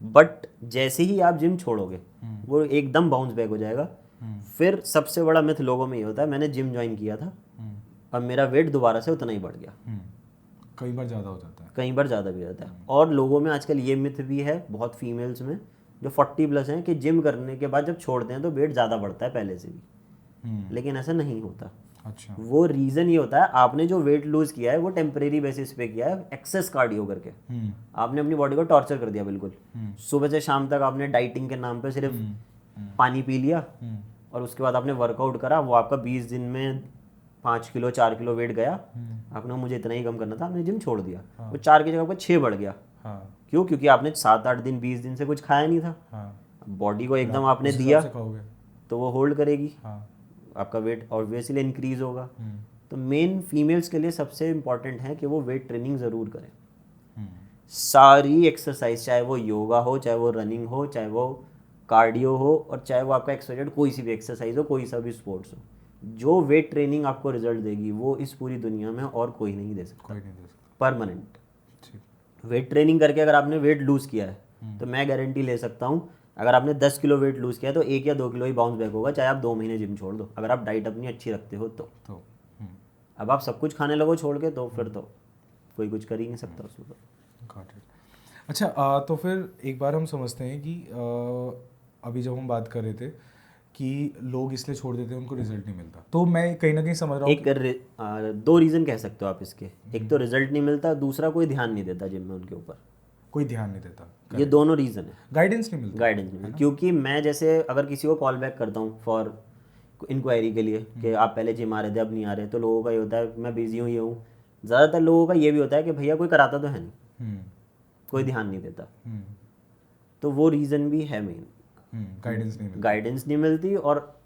बट जैसे ही आप जिम छोड़ोगे वो एकदम बाउंस बैक हो जाएगा। फिर सबसे बड़ा मिथ लोगों में ये होता है, मैंने जिम ज्वाइन किया था और मेरा वेट दोबारा से उतना ही बढ़ गया। कई बार ज़्यादा हो जाता है, कई बार ज़्यादा भी जाता है। और लोगों में आजकल ये मिथ भी है, बहुत फीमेल्स में जो 40+ हैं, कि जिम करने के बाद जब छोड़ते हैं तो वेट ज़्यादा बढ़ता है पहले से भी। लेकिन ऐसा नहीं होता। अच्छा। वो रीज़न ये होता है, आपने जो वेट लूज किया है वो टेम्परेरी बेसिस पे किया है, एक्सेस कार्डियो करके। आपने अपनी बॉडी को टॉर्चर कर दिया बिल्कुल। सुबह से शाम तक आपने डाइटिंग के नाम पे सिर्फ पानी पी लिया और उसके बाद आपने वर्कआउट करा, वो आपका 20 दिन में 5 किलो 4 किलो वेट गया। आपने मुझे इतना ही कम करना था, आपने जिम छोड़ दिया, वो 4 की जगह आपका 6 बढ़ गया। क्यों? क्योंकि आपने 7-8 दिन 20 दिन से कुछ खाया नहीं था। बॉडी को एकदम आपने दिया तो वो होल्ड करेगी, आपका वेट ऑब्वियसली इंक्रीज होगा। तो मेन फीमेल्स के लिए सबसे इम्पॉर्टेंट है कि वो वेट ट्रेनिंग ज़रूर करें। सारी एक्सरसाइज, चाहे वो योगा हो, चाहे वो रनिंग हो, चाहे वो कार्डियो हो, और चाहे वो आपका एक्सरसाइज कोई सी भी एक्सरसाइज हो, कोई सा भी स्पोर्ट्स हो, जो वेट ट्रेनिंग आपको रिजल्ट देगी वो इस पूरी दुनिया में और कोई नहीं दे सकता। परमानेंट वेट ट्रेनिंग करके अगर आपने वेट लूज किया है तो मैं गारंटी ले सकता हूँ, अगर आपने 10 किलो वेट लूज किया तो 1 या 2 किलो ही बाउंस बैक होगा, चाहे आप 2 महीने जिम छोड़ दो, अगर आप डाइट अपनी अच्छी रखते हो तो। अब आप सब कुछ खाने लगो छोड़ के, तो फिर तो कोई कुछ कर ही नहीं सकता उसमें। अच्छा, तो फिर एक बार हम समझते हैं कि अभी जब हम बात कर रहे थे कि लोग इसलिए छोड़ देते हैं, उनको रिजल्ट नहीं मिलता, तो मैं कहीं ना कहीं समझ रहा हूँ 2 रीज़न कह सकते हो आप इसके। एक तो रिजल्ट नहीं मिलता, दूसरा कोई ध्यान नहीं देता जिम में उनके ऊपर, कोई ध्यान नहीं देता। ये दोनों रीज़न है। गाइडेंस नहीं मिलता। क्योंकि मैं जैसे अगर किसी को कॉल बैक करता हूँ फॉर इंक्वायरी के लिए कि आप पहले जिम आ रहे थे अब नहीं आ रहे, तो लोगों का ये होता है मैं बिजी हूँ, ये हूँ। ज़्यादातर लोगों का ये भी होता है कि भैया कोई कराता तो है नहीं, कोई ध्यान नहीं देता। तो वो रीज़न भी है मेन, गाइडेंस नहीं मिलती और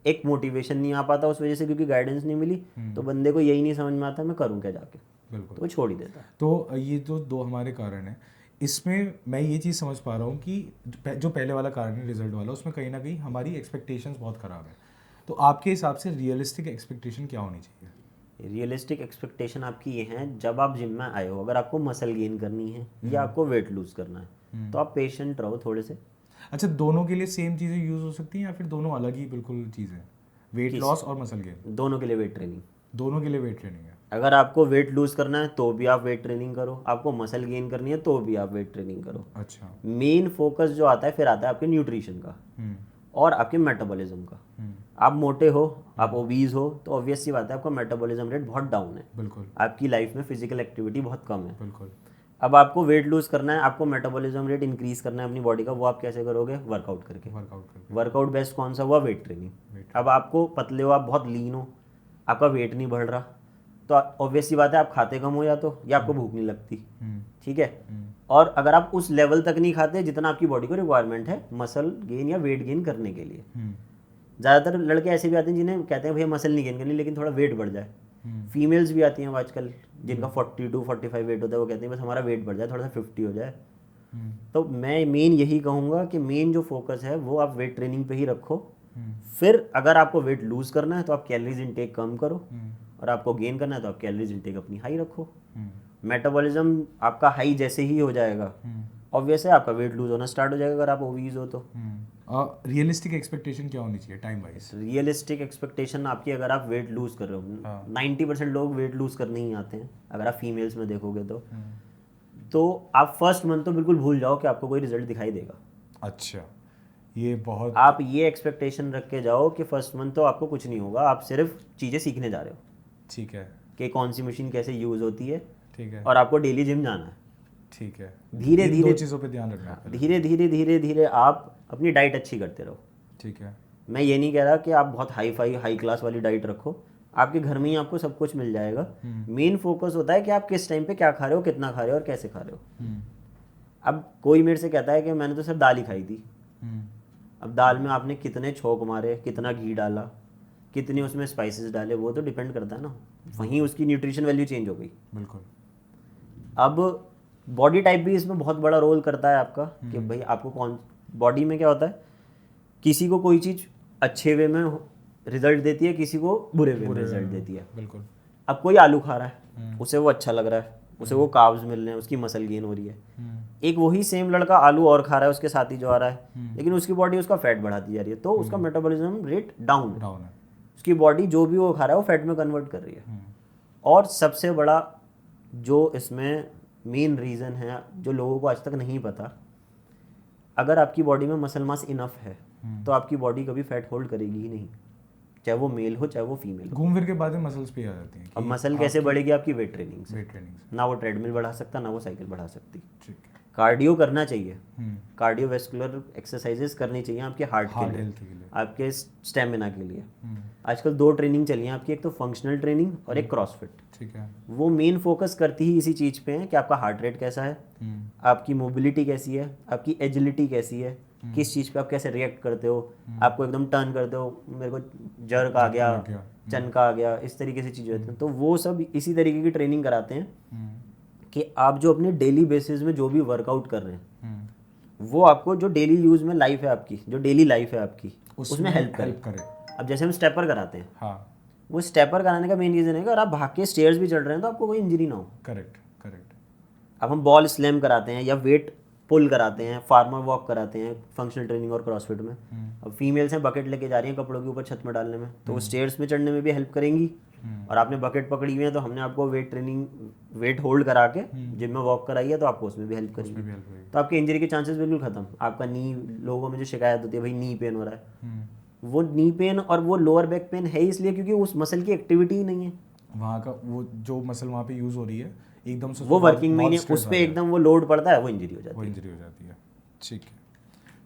एक मोटिवेशन नहीं आ पाता उस वजह से, क्योंकि गाइडेंस नहीं मिली तो बंदे को यही नहीं समझ में आता मैं करूँ क्या जाके, तो वो छोड़ ही देता। तो ये जो 2 हमारे कारण हैं, इसमें मैं ये चीज़ समझ पा रहा हूँ कि जो पहले वाला कारण है रिजल्ट वाला, उसमें कहीं ना कहीं हमारी एक्सपेक्टेशंस बहुत ख़राब है। तो आपके हिसाब से रियलिस्टिक एक्सपेक्टेशन क्या होनी चाहिए? रियलिस्टिक एक्सपेक्टेशन आपकी ये है, जब आप जिम में आए हो, अगर आपको मसल गेन करनी है या आपको वेट लूज करना है, तो आप पेशेंट रहो थोड़े से। अच्छा, दोनों के लिए सेम चीज़ें यूज़ हो सकती हैं या फिर दोनों अलग ही बिल्कुल चीज़ें? वेट लॉस और मसल गेन दोनों के लिए वेट ट्रेनिंग। दोनों के लिए वेट ट्रेनिंग है। अगर आपको वेट लूज करना है तो भी आप वेट ट्रेनिंग करो, आपको मसल गेन करनी है तो भी आप वेट ट्रेनिंग करो। अच्छा। मेन फोकस जो आता है फिर आता है आपके न्यूट्रिशन का और आपके मेटाबॉलिज्म का। आप मोटे हो, आप ओबीज हो, तो ऑब्वियस सी बात है आपका मेटाबॉलिज्म रेट बहुत डाउन है, बिल्कुल आपकी लाइफ में फिजिकल एक्टिविटी बहुत कम है। बिल्कुल। अब आपको वेट लूज करना है, आपको मेटाबॉलिज्म रेट इंक्रीज करना है अपनी बॉडी का, वो आप कैसे करोगे? वर्कआउट करके। वर्कआउट बेस्ट कौन सा हुआ? Weight training. अब आपको पतले हो, आप बहुत लीन हो, आपका वेट नहीं बढ़ रहा, तो ऑब्वियस सी बात है आप खाते कम हो या आपको भूख नहीं लगती, ठीक है। और अगर आप उस लेवल तक नहीं खाते जितना आपकी बॉडी को रिक्वायरमेंट है मसल गेन या वेट गेन करने के लिए। ज़्यादातर लड़के ऐसे भी आते हैं जिन्हें कहते हैं भैया मसल नहीं गेन करनी लेकिन थोड़ा वेट बढ़ जाए। फीमेल्स भी आती हैं आजकल जिनका 42 45 वेट होता है, वो कहते हैं बस हमारा वेट बढ़ जाए, थोड़ा सा 50 हो जाए। तो मैं मेन यही कहूँगा कि मेन जो फोकस है वो आप वेट ट्रेनिंग पे ही रखो। फिर अगर आपको वेट लूज करना है तो आप कैलोरीज इनटेक कम करो, और आपको गेन करना है तो आप कैलोरीज इनटेक अपनी हाई रखो। मेटाबॉलिज्म आपका हाई जैसे ही हो जाएगा ऑब्वियस है आपका वेट लूज होना स्टार्ट हो जाएगा अगर आप ओबीज हो तो। रियलिस्टिक एक्सपेक्टेशन क्या होनी चाहिए टाइम वाइज? रियलिस्टिक एक्सपेक्टेशन आपकी, अगर आप वेट लूज कर रहे हो, 90% लोग वेट लूज करने ही आते हैं अगर आप फीमेल्स में देखोगे तो आप फर्स्ट मंथ तो बिल्कुल भूल जाओ कि आपको कोई रिजल्ट दिखाई देगा। अच्छा, ये बहुत आप ये एक्सपेक्टेशन रख के जाओ कि फर्स्ट मंथ तो आपको कुछ नहीं होगा, आप सिर्फ चीज़ें सीखने जा रहे हो। ठीक है। कि कौन सी मशीन कैसे यूज़ होती है, ठीक है, और आपको डेली जिम जाना है। ठीक है। धीरे धीरे दो चीज़ों पे ध्यान रखना है। धीरे धीरे आप अपनी डाइट अच्छी करते रहो। ठीक है। मैं ये नहीं कह रहा कि आप बहुत हाई क्लास वाली डाइट रखो, आपके घर में ही आपको सब कुछ मिल जाएगा। मेन फोकस होता है कि आप किस टाइम पे क्या खा रहे हो, कितना खा रहे हो और कैसे खा रहे हो। अब कोई मेरे से कहता है कि मैंने तो सिर्फ दाल ही खाई थी, अब दाल में आपने कितने छोंक मारे, कितना घी डाला, कितने उसमें स्पाइसेस डाले, वो तो डिपेंड करता है ना, वहीं उसकी न्यूट्रिशन वैल्यू चेंज हो गई। बिल्कुल। अब बॉडी टाइप भी इसमें बहुत बड़ा रोल करता है आपका, कि भाई आपको कौन, बॉडी में क्या होता है, किसी को कोई चीज़ अच्छे वे में रिजल्ट देती है, किसी को बुरे वे में रिजल्ट देती है। बिल्कुल। अब कोई आलू खा रहा है, उसे वो अच्छा लग रहा है, उसे वो कार्ब्स मिल रहे हैं, उसकी मसल गेन हो रही है। एक वही सेम लड़का आलू और खा रहा है उसके साथ ही जो आ रहा है, लेकिन उसकी बॉडी उसका फैट बढ़ाती जा रही है, तो उसका मेटाबॉलिज्म रेट डाउन है। उसकी बॉडी जो भी वो खा रहा है वो फैट में कन्वर्ट कर रही है। और सबसे बड़ा जो इसमें मेन रीज़न है जो लोगों को आज तक नहीं पता, अगर आपकी बॉडी में मसल मास इनफ है तो आपकी बॉडी कभी फैट होल्ड करेगी ही नहीं, चाहे वो मेल हो चाहे वो फीमेल हो। घूम फिर के बाद में मसल्स पे आ जाती हैं। अब मसल कैसे बढ़ेगी? आपकी वेट ट्रेनिंग से। वेट ट्रेनिंग से। ना वो ट्रेडमिल बढ़ा सकता, ना वो साइकिल बढ़ा सकती। ठीक है। कार्डियो करना चाहिए, कार्डियोवैस्कुलर एक्सरसाइजेस करनी चाहिए आपके हार्ट के लिए, आपके स्टेमिना के लिए। आजकल दो ट्रेनिंग चली हैं आपकी, एक तो फंक्शनल ट्रेनिंग और एक क्रॉसफिट। ठीक है। वो मेन फोकस करती ही इसी चीज़ पे है कि आपका हार्ट रेट कैसा है, आपकी मोबिलिटी कैसी है, आपकी एजिलिटी कैसी है, किस चीज़ पे आप कैसे रिएक्ट करते हो, आपको एकदम टर्न करते हो, मेरे को जर्क आ गया, चनका आ गया, इस तरीके से चीज़ें होती हैं। तो वो सब इसी तरीके की ट्रेनिंग कराते हैं कि आप जो अपने डेली बेसिस में जो भी वर्कआउट कर रहे हैं वो आपको जो डेली यूज़ में लाइफ है आपकी, जो डेली लाइफ है आपकी, उसमें हेल्प करे। अब जैसे हम स्टेपर कराते हैं, हाँ, वो स्टेपर कराने का मेन रीज़न है कि अगर आप भाग के स्टेयर्स भी चढ़ रहे हैं तो आपको कोई इंजरी ना हो। Correct correct. अब हम बॉल स्लैम कराते हैं या वेट पुल कराते हैं, फार्मर वॉक कराते हैं फंक्शनल ट्रेनिंग और क्रॉसफिट में। अब फीमेल्स हैं बकेट लेके जा रही हैं कपड़ों के ऊपर छत में डालने में, तो वो स्टेयर्स में चढ़ने में भी हेल्प करेंगी। और आपने बकेट पकड़ी हुई है तो हमने आपको वेट ट्रेनिंग, वेट होल्ड करा के जिम में वॉक कराई है तो आपको उसमें भी हेल्प करेंगे। तो आपके इंजरी के चांसेस बिल्कुल खत्म। आपका नी, लोगों में जो शिकायत होती है भाई नी पेन हो रहा है, वो नी पेन और वो लोअर बैक पेन है इसलिए क्योंकि उस मसल की एक्टिविटी ही नहीं है, वहाँ का वो जो मसल वहाँ पे यूज़ हो रही है एकदम से वो वर्किंग में नहीं है, उस पर एकदम वो लोड पड़ता है, वो इंजरी हो जाती है। ठीक है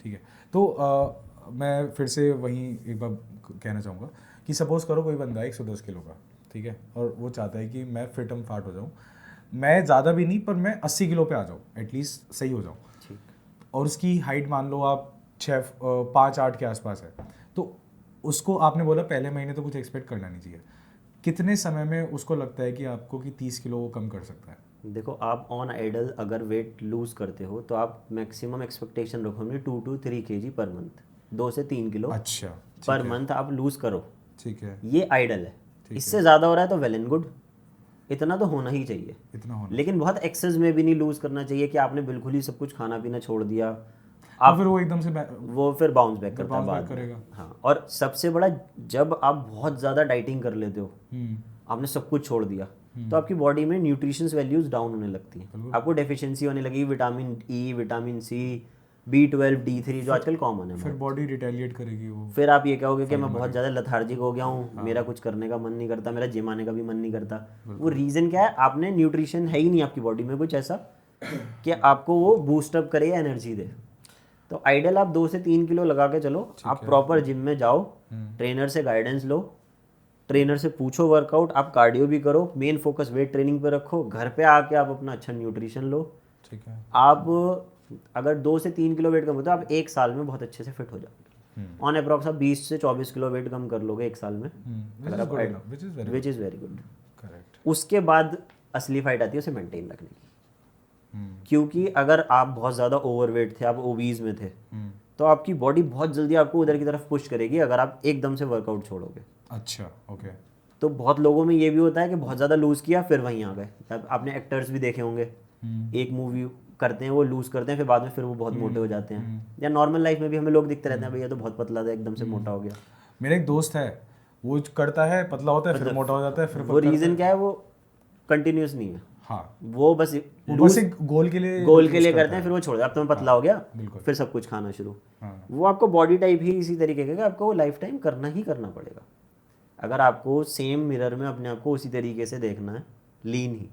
ठीक है। तो मैं फिर से वहीं एक बार कहना चाहूँगा कि सपोज़ करो कोई बंदा 110 किलो का, ठीक है, और वो चाहता है कि मैं फिट एंड फाट हो जाऊँ, मैं ज़्यादा भी नहीं पर मैं 80 किलो पे आ जाऊँ, एटलीस्ट सही हो जाऊँ, ठीक, और उसकी हाइट मान लो आप 5'8" के आसपास है, तो उसको आपने बोला पहले महीने तो कुछ एक्सपेक्ट करना नहीं चाहिए, कितने समय में उसको लगता है कि आपको कि 30 किलो वो कम कर सकता है? देखो, आप ऑन आइडल अगर वेट लूज करते हो तो आप मैक्सिमम एक्सपेक्टेशन रखो 2 to 3 kg पर मंथ, 2 से 3 किलो अच्छा पर मंथ आप लूज करो, ठीक है, ये आइडल है। इससे ज़्यादा हो रहा है तो वेल एंड गुड, इतना तो होना ही चाहिए, इतना होना, लेकिन बहुत एक्सेस में भी नहीं लूज करना चाहिए कि आपने बिल्कुल ही सब कुछ खाना पीना छोड़ दिया, आप फिर वो एकदम से वो फिर बाउंस बैक करता है बाद करेगा। हाँ, और सबसे बड़ा, जब आप बहुत ज़्यादा डाइटिंग कर लेते हो, आपने सब कुछ छोड़ दिया, तो आपकी बॉडी में न्यूट्रिशंस वैल्यूज डाउन होने लगती हैं, आपको डेफिशिएंसी होने लगी vitamin E, vitamin C, B12, D3 जो आजकल कॉमन है। फिर बॉडी रिटेलिएट करेगी वो। फिर आप ये कहोगे कि मैं बहुत ज़्यादा लेथार्जिक हो गया हूँ, मेरा कुछ करने का मन नहीं करता, मेरा जिम आने का भी मन नहीं करता। वो रीज़न क्या है? आपने न्यूट्रिशन है ही नहीं आपकी बॉडी में कुछ ऐसा कि आपको वो बूस्टअप करे या एनर्जी दे। तो आइडियल आप 2 से 3 किलो लगा के चलो, आप प्रॉपर जिम में जाओ, ट्रेनर से गाइडेंस लो, ट्रेनर से पूछो वर्कआउट, आप कार्डियो भी करो, मेन फोकस वेट ट्रेनिंग पे रखो, घर पे आके आप अपना अच्छा न्यूट्रिशन लो। ठीक है। आप अगर 2 से 3 किलो वेट कम होता है, आप 1 साल में बहुत अच्छे से फिट हो जाओगे। ऑन अप्रॉक्स आप 20 से 24 किलो वेट कम कर लोगे 1 साल में, which is very good. Correct. उसके बाद असली फाइट आती है उसे मेंटेन रखने की। क्योंकि अगर आप बहुत ज़्यादा ओवरवेट थे, आप ओबीज में थे, तो आपकी बॉडी बहुत जल्दी आपको उधर की तरफ पुश करेगी अगर आप एकदम से वर्कआउट छोड़ोगे। अच्छा, ओके। तो बहुत लोगों में ये भी होता है कि बहुत ज़्यादा लूज़ किया फिर वहीं आ गए। आपने एक्टर्स भी देखे होंगे, एक मूवी करते हैं वो लूज़ करते हैं, फिर बाद में फिर वो बहुत मोटे हो जाते हैं। या नॉर्मल लाइफ में भी हमें लोग दिखते रहते हैं, भैया तो बहुत पतला था एकदम से मोटा हो गया। मेरा एक दोस्त है, वो करता है, पतला होता है, फिर मोटा हो जाता है, फिर वो रीज़न क्या है? वो कंटिन्यूस नहीं है। हाँ, वो बस एक गोल के लिए करते हैं, फिर वो छोड़ दिया। अब तो मैं पतला हो गया, फिर सब कुछ खाना शुरू। वो आपको बॉडी टाइप ही इसी तरीके का, आपको लाइफ टाइम करना ही करना पड़ेगा। अगर आपको सेम मिरर में अपने आप को उसी तरीके से देखना है, लीन ही,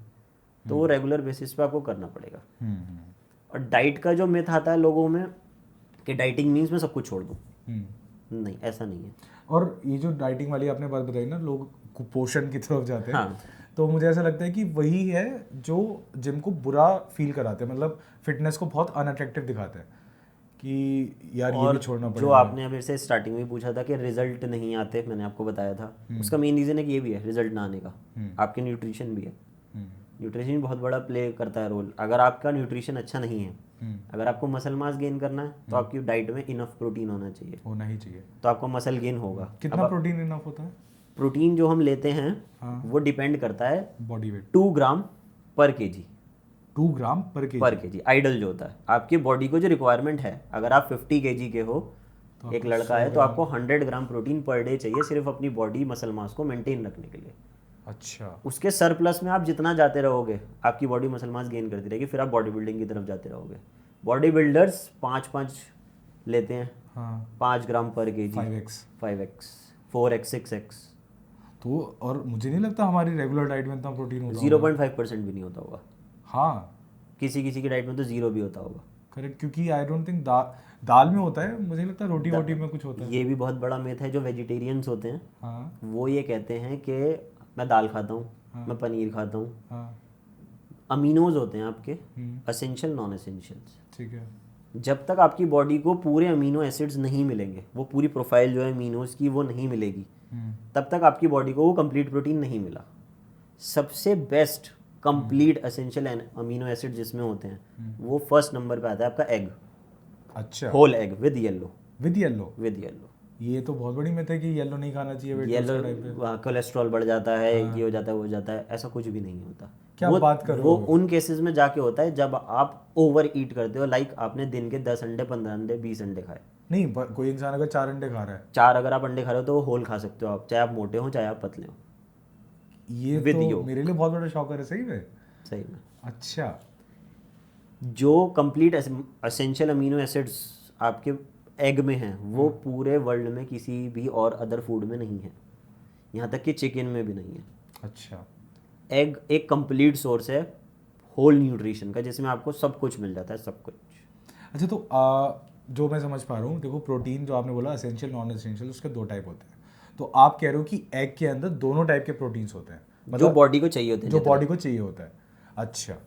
तो वो रेगुलर बेसिस पे आपको करना पड़ेगा। और डाइट का जो मिथ आता है लोगों में कि डाइटिंग मीन्स मैं सब कुछ छोड़ दूँ, नहीं, ऐसा नहीं है। और ये जो डाइटिंग वाली आपने बात बताई ना, लोग कुपोषण की तरफ जाते हैं, तो मुझे ऐसा लगता है कि वही है जो जिम को बुरा फील कराते हैं, मतलब फिटनेस को बहुत अनअट्रैक्टिव दिखाते हैं कि यार ये भी छोड़ना पड़ेगा। जो आपने मेरे से स्टार्टिंग में पूछा था कि रिजल्ट नहीं आते, मैंने आपको बताया था, उसका मेन रीज़न है कि ये भी है रिजल्ट ना आने का, आपके न्यूट्रिशन भी है। न्यूट्रिशन बहुत बड़ा प्ले करता है रोल। अगर आपका न्यूट्रिशन अच्छा नहीं है, अगर आपको मसल मास गेन करना है, तो आपकी डाइट में इनफ प्रोटीन होना चाहिए, तो आपको मसल गेन होगा। कितना प्रोटीन इनफ होता है? प्रोटीन जो हम लेते हैं वो डिपेंड करता है बॉडी वेट, 2 ग्राम पर केजी। 2 ग्राम पर केजी आइडल जो होता है आपकी बॉडी को जो रिक्वायरमेंट है। अगर आप 50 केजी के हो, तो एक लड़का है, तो आपको 100 ग्राम प्रोटीन पर डे चाहिए सिर्फ अपनी बॉडी मसल मास को मेंटेन रखने के लिए। अच्छा। उसके सरप्लस में आप जितना जाते रहोगे, आपकी बॉडी मसल मास गेन करती रहेगी, फिर आप बॉडी बिल्डिंग की तरफ जाते रहोगे। बॉडी बिल्डर्स 5 लेते हैं, 5 ग्राम पर केजी, 5x 4x 6x। तो और मुझे नहीं लगता हमारी रेगुलर डाइट में इतना प्रोटीन होता 0.5% भी नहीं होता होगा। हाँ, किसी की डाइट में तो 0 भी होता होगा। करेक्ट, क्योंकि आई डोंट थिंक दाल में होता है, मुझे लगता है रोटी वोटी में कुछ होता है। ये भी बहुत बड़ा मिथ है जो वेजिटेरियंस होते हैं। हाँ। वो ये कहते हैं कि मैं दाल खाता हूँ, मैं पनीर खाता हूँ। हाँ। अमीनोज होते हैं आपके, असेंशियल नॉन एसेंशियल्स। ठीक है। जब तक आपकी बॉडी को पूरे अमीनो एसिड्स नहीं मिलेंगे, वो पूरी प्रोफाइल जो है अमीनोज की वो नहीं मिलेगी, तब तक आपकी बॉडी को वो कंप्लीट प्रोटीन नहीं मिला। सबसे best complete essential amino acid जिसमें होते हैं वो फर्स्ट नंबर पे आता है आपका एग। अच्छा। Whole egg with yellow. ये तो बहुत बड़ी मिथ है कि येलो नहीं खाना चाहिए। येलो कोलेस्ट्रॉल बढ़ जाता है, ये हो जाता है, वो हो जाता है, ऐसा कुछ भी नहीं होता। क्या बात कर रहे हो? वो उन केसेस में जाके होता है जब आप ओवर ईट करते हो, लाइक आपने दिन के 10 अंडे, 15 अंडे, 20 अंडे खाए। नहीं, कोई इंसान अगर 4 अंडे खा रहा है, 4 अगर आप अंडे खा रहे हो तो वो होल खा सकते हो आप, चाहे आप मोटे हो चाहे आप पतले हो। ये तो मेरे लिए बहुत बड़ा शॉकर है। सही में। अच्छा। जो कंप्लीट एसेंशियल अमीनो एसिड्स आपके एग में हैं वो पूरे वर्ल्ड में किसी भी और अदर फूड में नहीं है, यहाँ तक कि चिकन में भी नहीं है। अच्छा। एग एक कंप्लीट सोर्स है होल न्यूट्रिशन का, जिसमें आपको सब कुछ मिल जाता है, सब कुछ। अच्छा, तो जो मैं समझ पा रहा हूँ, देखो प्रोटीन जो आपने बोला एसेंशियल नॉन एसेंशियल, उसके 2 टाइप होते हैं। तो आप कह रहे हो कि एग के अंदर दोनों टाइप के प्रोटीन्स होते हैं, मतलब जो बॉडी को चाहिए होता है। अच्छा।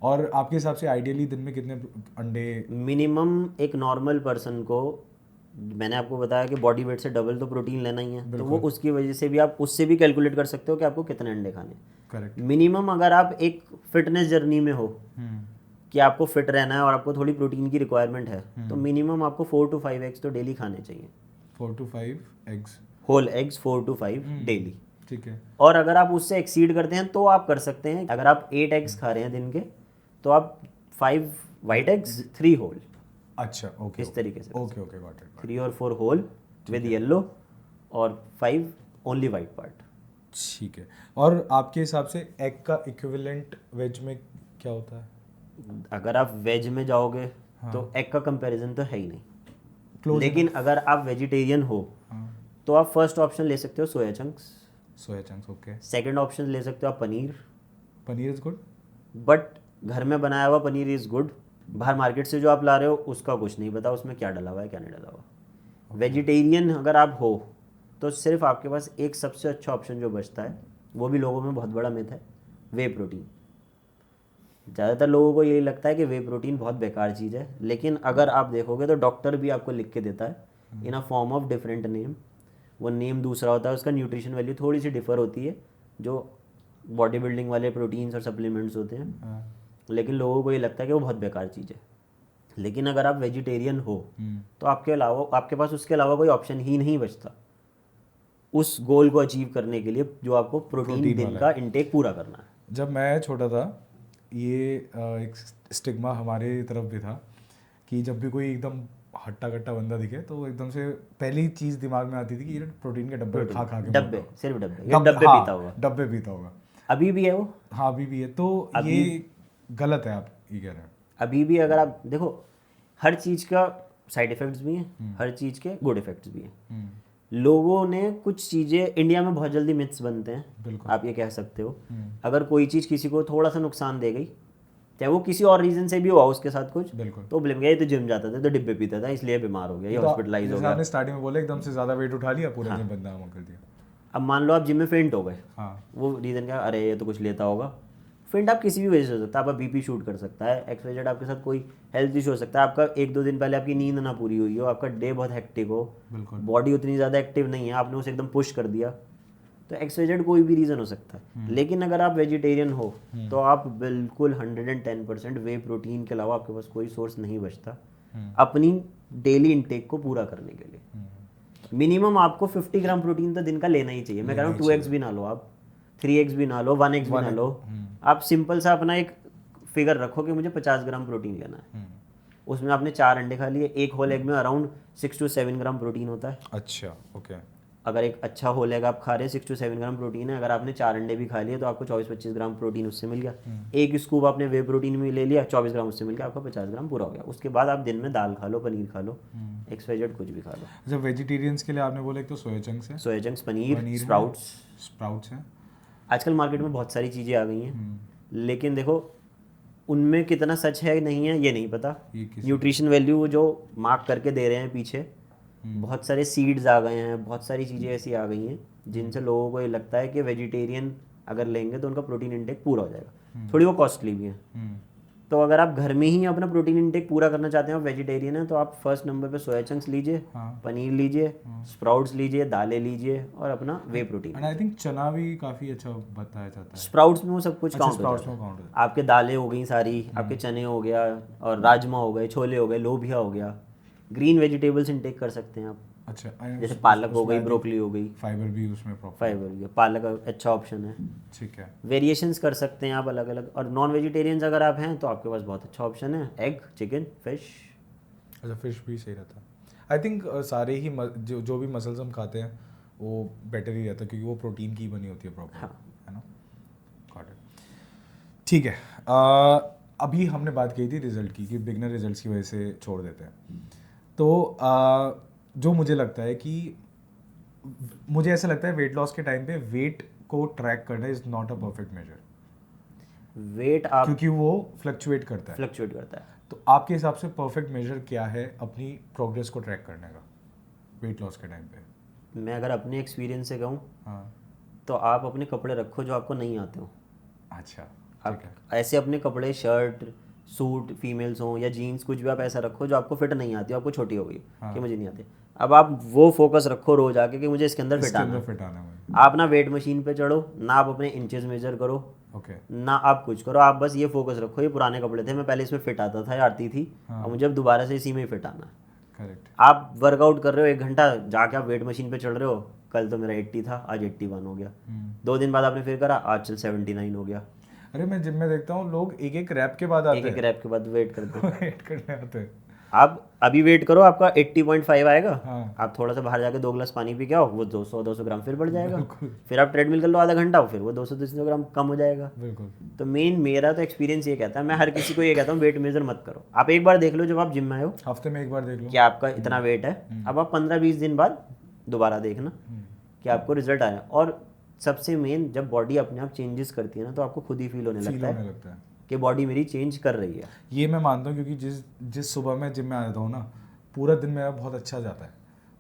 और आपके हिसाब से आइडियली दिन में कितने अंडे? मिनिमम एक नॉर्मल पर्सन को, मैंने आपको बताया कि बॉडी वेट से डबल तो प्रोटीन लेना ही है, तो वो उसकी वजह से भी आप उससे भी कैलकुलेट कर सकते हो कि आपको कितने अंडे खाने। करेक्ट। मिनिमम अगर आप एक फिटनेस जर्नी में हो कि आपको फिट रहना है और आपको थोड़ी प्रोटीन की रिक्वायरमेंट है, तो मिनिमम आपको 4 to 5 एग्स तो डेली खाने चाहिए। 4 to 5 eggs, whole eggs 4 to 5 daily. ठीक है। और अगर आप उससे एक्सीड करते हैं तो आप कर सकते हैं, अगर आप 8 एग्स खा रहे हैं दिन के, तो आप 5 वाइट एग्स 3 होल। अच्छा, ओके, इस तरीके से। Okay, got it. 3 और 4 होल विद येलो और 5 ओनली वाइट पार्ट। ठीक है। और आपके हिसाब से एग का इक्विवेलेंट वेज में क्या होता है? अगर आप वेज में जाओगे तो एग का कंपैरिजन तो है ही नहीं, Close लेकिन अगर आप वेजिटेरियन हो तो आप फर्स्ट ऑप्शन ले सकते हो soya chunks, soya chunks, okay. Second option ले सकते हो आप paneer, paneer is good. But घर में बनाया हुआ पनीर इज़ गुड। बाहर मार्केट से जो आप ला रहे हो उसका कुछ नहीं पता उसमें क्या डला हुआ है क्या नहीं डला हुआ। वेजिटेरियन अगर आप हो तो सिर्फ आपके पास एक सबसे अच्छा ऑप्शन जो बचता है, वो भी लोगों में बहुत बड़ा मिथ है, वे प्रोटीन। ज़्यादातर लोगों को यही लगता है कि वे प्रोटीन बहुत बेकार चीज़ है, लेकिन अगर आप देखोगे तो डॉक्टर भी आपको लिख के देता है in a form of different name. वो नेम दूसरा होता है, उसका न्यूट्रिशन वैल्यू थोड़ी सी डिफर होती है, जो बॉडी बिल्डिंग वाले प्रोटीन्स और सप्लीमेंट्स होते हैं, लेकिन लोगों को ये लगता है कि वो बहुत बेकार चीज़ है। लेकिन अगर आप वेजिटेरियन हो तो आपके पास उसके अलावा कोई ऑप्शन ही नहीं बचता उस गोल को अचीव करने के लिए, जो आपको प्रोटीन दिन का इंटेक पूरा करना है। जब मैं छोटा था, ये एक स्टिग्मा हमारे तरफ भी था कि जब भी कोई एकदम हट्टा कट्टा बंदा दिखे तो एकदम से पहली चीज़ दिमाग में आती थी कि ये प्रोटीन के डब्बे खा के डब्बे, सिर्फ डब्बे पीता होगा। डब्बे पीता होगा। अभी भी है वो, हाँ अभी भी है। तो ये गलत है, आप ये कह रहे हैं? अभी भी अगर आप देखो, हर चीज़ का साइड इफ़ेक्ट्स भी हैं, हर चीज़ के गुड इफ़ेक्ट्स भी हैं। लोगों ने कुछ चीज़ें, इंडिया में बहुत जल्दी मिथ्स बनते हैं, आप ये कह सकते हो। अगर कोई चीज़ किसी को थोड़ा सा नुकसान दे गई, चाहे वो किसी और रीज़न से भी हुआ उसके साथ कुछ, तो बोलेंगे ये तो जिम जाता था तो डिब्बे पीता था इसलिए बीमार हो गया, ये हॉस्पिटलाइज हो गया। आपने स्टार्टिंग में बोला एकदम से ज़्यादा वेट उठा लिया, पूरा दिन बदनाम कर दिया। अब मान लो आप जिम में फेंट हो गए, हाँ, वो रीज़न क्या, अरे ये तो कुछ लेता होगा। फेंट आप किसी भी वजह से हो सकता है, आपका बीपी शूट कर सकता है, एक्सवाइजेड आपके साथ कोई हेल्थ इशू हो सकता है, आपका 1-2 दिन पहले आपकी नींद ना पूरी हुई हो, आपका डे बहुत हेक्टिक हो, बॉडी उतनी ज़्यादा एक्टिव नहीं है, आपने उसे एकदम पुश कर दिया, तो एक्सवाइजेड कोई भी रीज़न हो सकता है। लेकिन अगर आप वेजिटेरियन हो तो आप बिल्कुल 110% वे प्रोटीन के अलावा आपके पास कोई सोर्स नहीं बचता अपनी डेली इंटेक को पूरा करने के लिए। मिनिमम आपको 50 ग्राम प्रोटीन तो दिन का लेना ही चाहिए। मैं कह रहा हूँ 2x भी ना लो आप, 3x भी ना लो, 1x भी ना लो, आप सिंपल सा अपना एक फिगर रखो कि मुझे 50 ग्राम प्रोटीन लेना है। उसमें आपने 4 अंडे खा लिए, एक होल एग में अराउंड 6 to 7 ग्राम प्रोटीन होता है। अच्छा, ओके। अगर एक अच्छा होल एग आप खा रहे हैं 6 to 7 ग्राम प्रोटीन है, अगर आपने 4 अंडे भी खा लिए तो आपको 24-25 ग्राम प्रोटीन उससे मिल गया। एक स्कूप आपने वे प्रोटीन में ले लिया, 24 ग्राम उससे मिल गया, आपका 50 ग्राम पूरा हो गया। उसके बाद आप दिन में दाल खा लो, पनीर खा लो, एक्सवाइजेड कुछ भी खा लो। जब वेजिटेरियंस के लिए आपने बोला एक तो सोया चंक्स है, सोया चंक्स, पनीर स्प्राउट्स हैं। आजकल मार्केट में बहुत सारी चीज़ें आ गई हैं, लेकिन देखो उनमें कितना सच है नहीं है ये नहीं पता। न्यूट्रिशन वैल्यू जो मार्क करके दे रहे हैं पीछे, बहुत सारे सीड्स आ गए हैं, बहुत सारी चीज़ें ऐसी आ गई हैं जिनसे लोगों को ये लगता है कि वेजिटेरियन अगर लेंगे तो उनका प्रोटीन इंटेक पूरा हो जाएगा। थोड़ी वो कॉस्टली भी है। तो अगर आप घर में ही अपना प्रोटीन इंटेक पूरा करना चाहते हैं, आप वेजिटेरियन हैं, तो आप फर्स्ट नंबर पे सोया चंक्स लीजिए, पनीर लीजिए, स्प्राउट्स लीजिए, दालें लीजिए और अपना वे प्रोटीन। एंड आई थिंक चना भी काफ़ी अच्छा बताया जाता है। स्प्राउट्स में वो सब कुछ काउंट होता है। आपके दालें हो गई सारी, आपके चने हो गया और राजमा हो गए, छोले हो गए, लोबिया हो गया। ग्रीन वेजिटेबल्स इंटेक कर सकते हैं आप। अच्छा, जैसे पालक हो गई, ब्रोकली हो गई, फाइबर भी उसमें फाइबर भी, पालक अच्छा ऑप्शन है। ठीक है, वेरिएशंस कर सकते हैं आप अलग अलग। और नॉन वेजिटेरियंस अगर आप हैं तो आपके पास बहुत अच्छा ऑप्शन है, एग, चिकन, फिश। अच्छा, फिश भी सही रहता है। आई थिंक सारे ही जो भी मसल्स हम खाते हैं वो बेटर ही रहता है क्योंकि वो प्रोटीन की बनी होती है प्रॉपर, है ना। Got it. ठीक है, अभी हमने बात की थी रिजल्ट की कि बिगनर रिजल्ट्स की वजह से छोड़ देते हैं। तो जो मुझे लगता है कि मुझे ऐसा लगता है वेट लॉस के टाइम पे वेट को ट्रैक करना is not a perfect measure. Weight आप क्योंकि वो फ्लक्चुएट करता है। तो आपके हिसाब से परफेक्ट मेजर क्या है अपनी प्रोग्रेस को ट्रैक करने का वेट लॉस के टाइम पे? मैं अगर अपने एक्सपीरियंस से कहूँ, हाँ, तो आप अपने कपड़े रखो जो आपको नहीं आते हो। अच्छा, आप ऐसे अपने कपड़े, शर्ट, सूट, फीमेल्स हों या जीन्स, कुछ भी आप ऐसा रखो जो आपको फिट नहीं आती हो, आपको छोटी हो गई कि मुझे नहीं आती। अब आप वो फोकस रखो रोज आके कि मुझे इसके अंदर फिट आना है। आप ना वेट मशीन पे चढ़ो, ना आप अपने इंचेस मेजर करो, ना आप कुछ करो, आप बस ये फोकस रखो ये पुराने कपड़े थे, मैं पहले इसमें फिट आता था या आती थी, और मुझे अब दोबारा से इसी में ही फिट आना है। आप वर्कआउट कर रहे हो 1 घंटा, जाके आप वेट मशीन पे चढ़ रहे हो, कल तो मेरा 80 था, आज 81 हो गया। 2 दिन बाद आपने फिर करा, आज चल 79 हो गया। अरे मैं जिम में देखता हूँ लोग एक रैप के बाद आते हैं, एक रैप के बाद वेट करते हैं। वेट करने आते हैं। आप अभी वेट करो, आपका 80.5 आएगा। हाँ। आप थोड़ा सा बाहर जाके 2 गिलास पानी पी के आओ, वो 200 ग्राम फिर बढ़ जाएगा। फिर आप ट्रेडमिल कर लो आधा घंटा, फिर वो 200 ग्राम कम हो जाएगा। बिल्कुल। तो मेरा तो एक्सपीरियंस ये कहता है, मैं हर किसी को ये कहता हूँ वेट मेजर मत करो। आप एक बार देख लो जब आप जिम में आए हो हफ्ते में एक बार देख लो कि आपका इतना वेट है, अब आप 15-20 दिन बाद दोबारा देखना कि आपको रिजल्ट आया। और सबसे मेन, जब बॉडी अपने आप चेंजेस करती है ना, तो आपको खुद ही फील होने लगता है कि बॉडी मेरी चेंज कर रही है। ये मैं मानता हूँ, क्योंकि जिस सुबह मैं जिम में आ जाता हूँ ना, पूरा दिन मेरा बहुत अच्छा जाता है,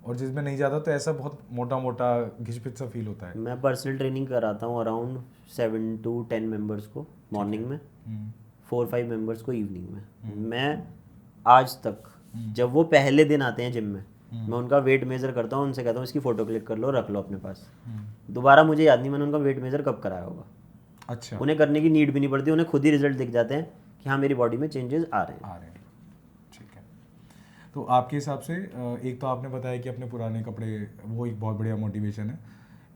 और जिसमें नहीं जाता तो ऐसा बहुत मोटा मोटा घिचपिच सा फील होता है। मैं पर्सनल ट्रेनिंग कराता हूँ अराउंड 7 to 10 मेंबर्स को मॉर्निंग में, 4-5 मेंबर्स को इवनिंग में। मैं आज तक जब वो पहले दिन आते हैं जिम में, मैं उनका वेट मेजर करता हूँ, उनसे कहता हूँ इसकी फ़ोटो क्लिक कर लो, रख लो अपने पास। दोबारा मुझे याद नहीं मैंने उनका वेट मेजर कब कराया होगा। अच्छा। उन्हें करने की नीड भी नहीं पड़ती, उन्हें खुद ही रिजल्ट दिख जाते हैं कि हाँ मेरी बॉडी में चेंजेस आ रहे हैं। ठीक है। तो आपके हिसाब से एक तो आपने बताया कि अपने पुराने कपड़े, वो एक बहुत बढ़िया मोटिवेशन है।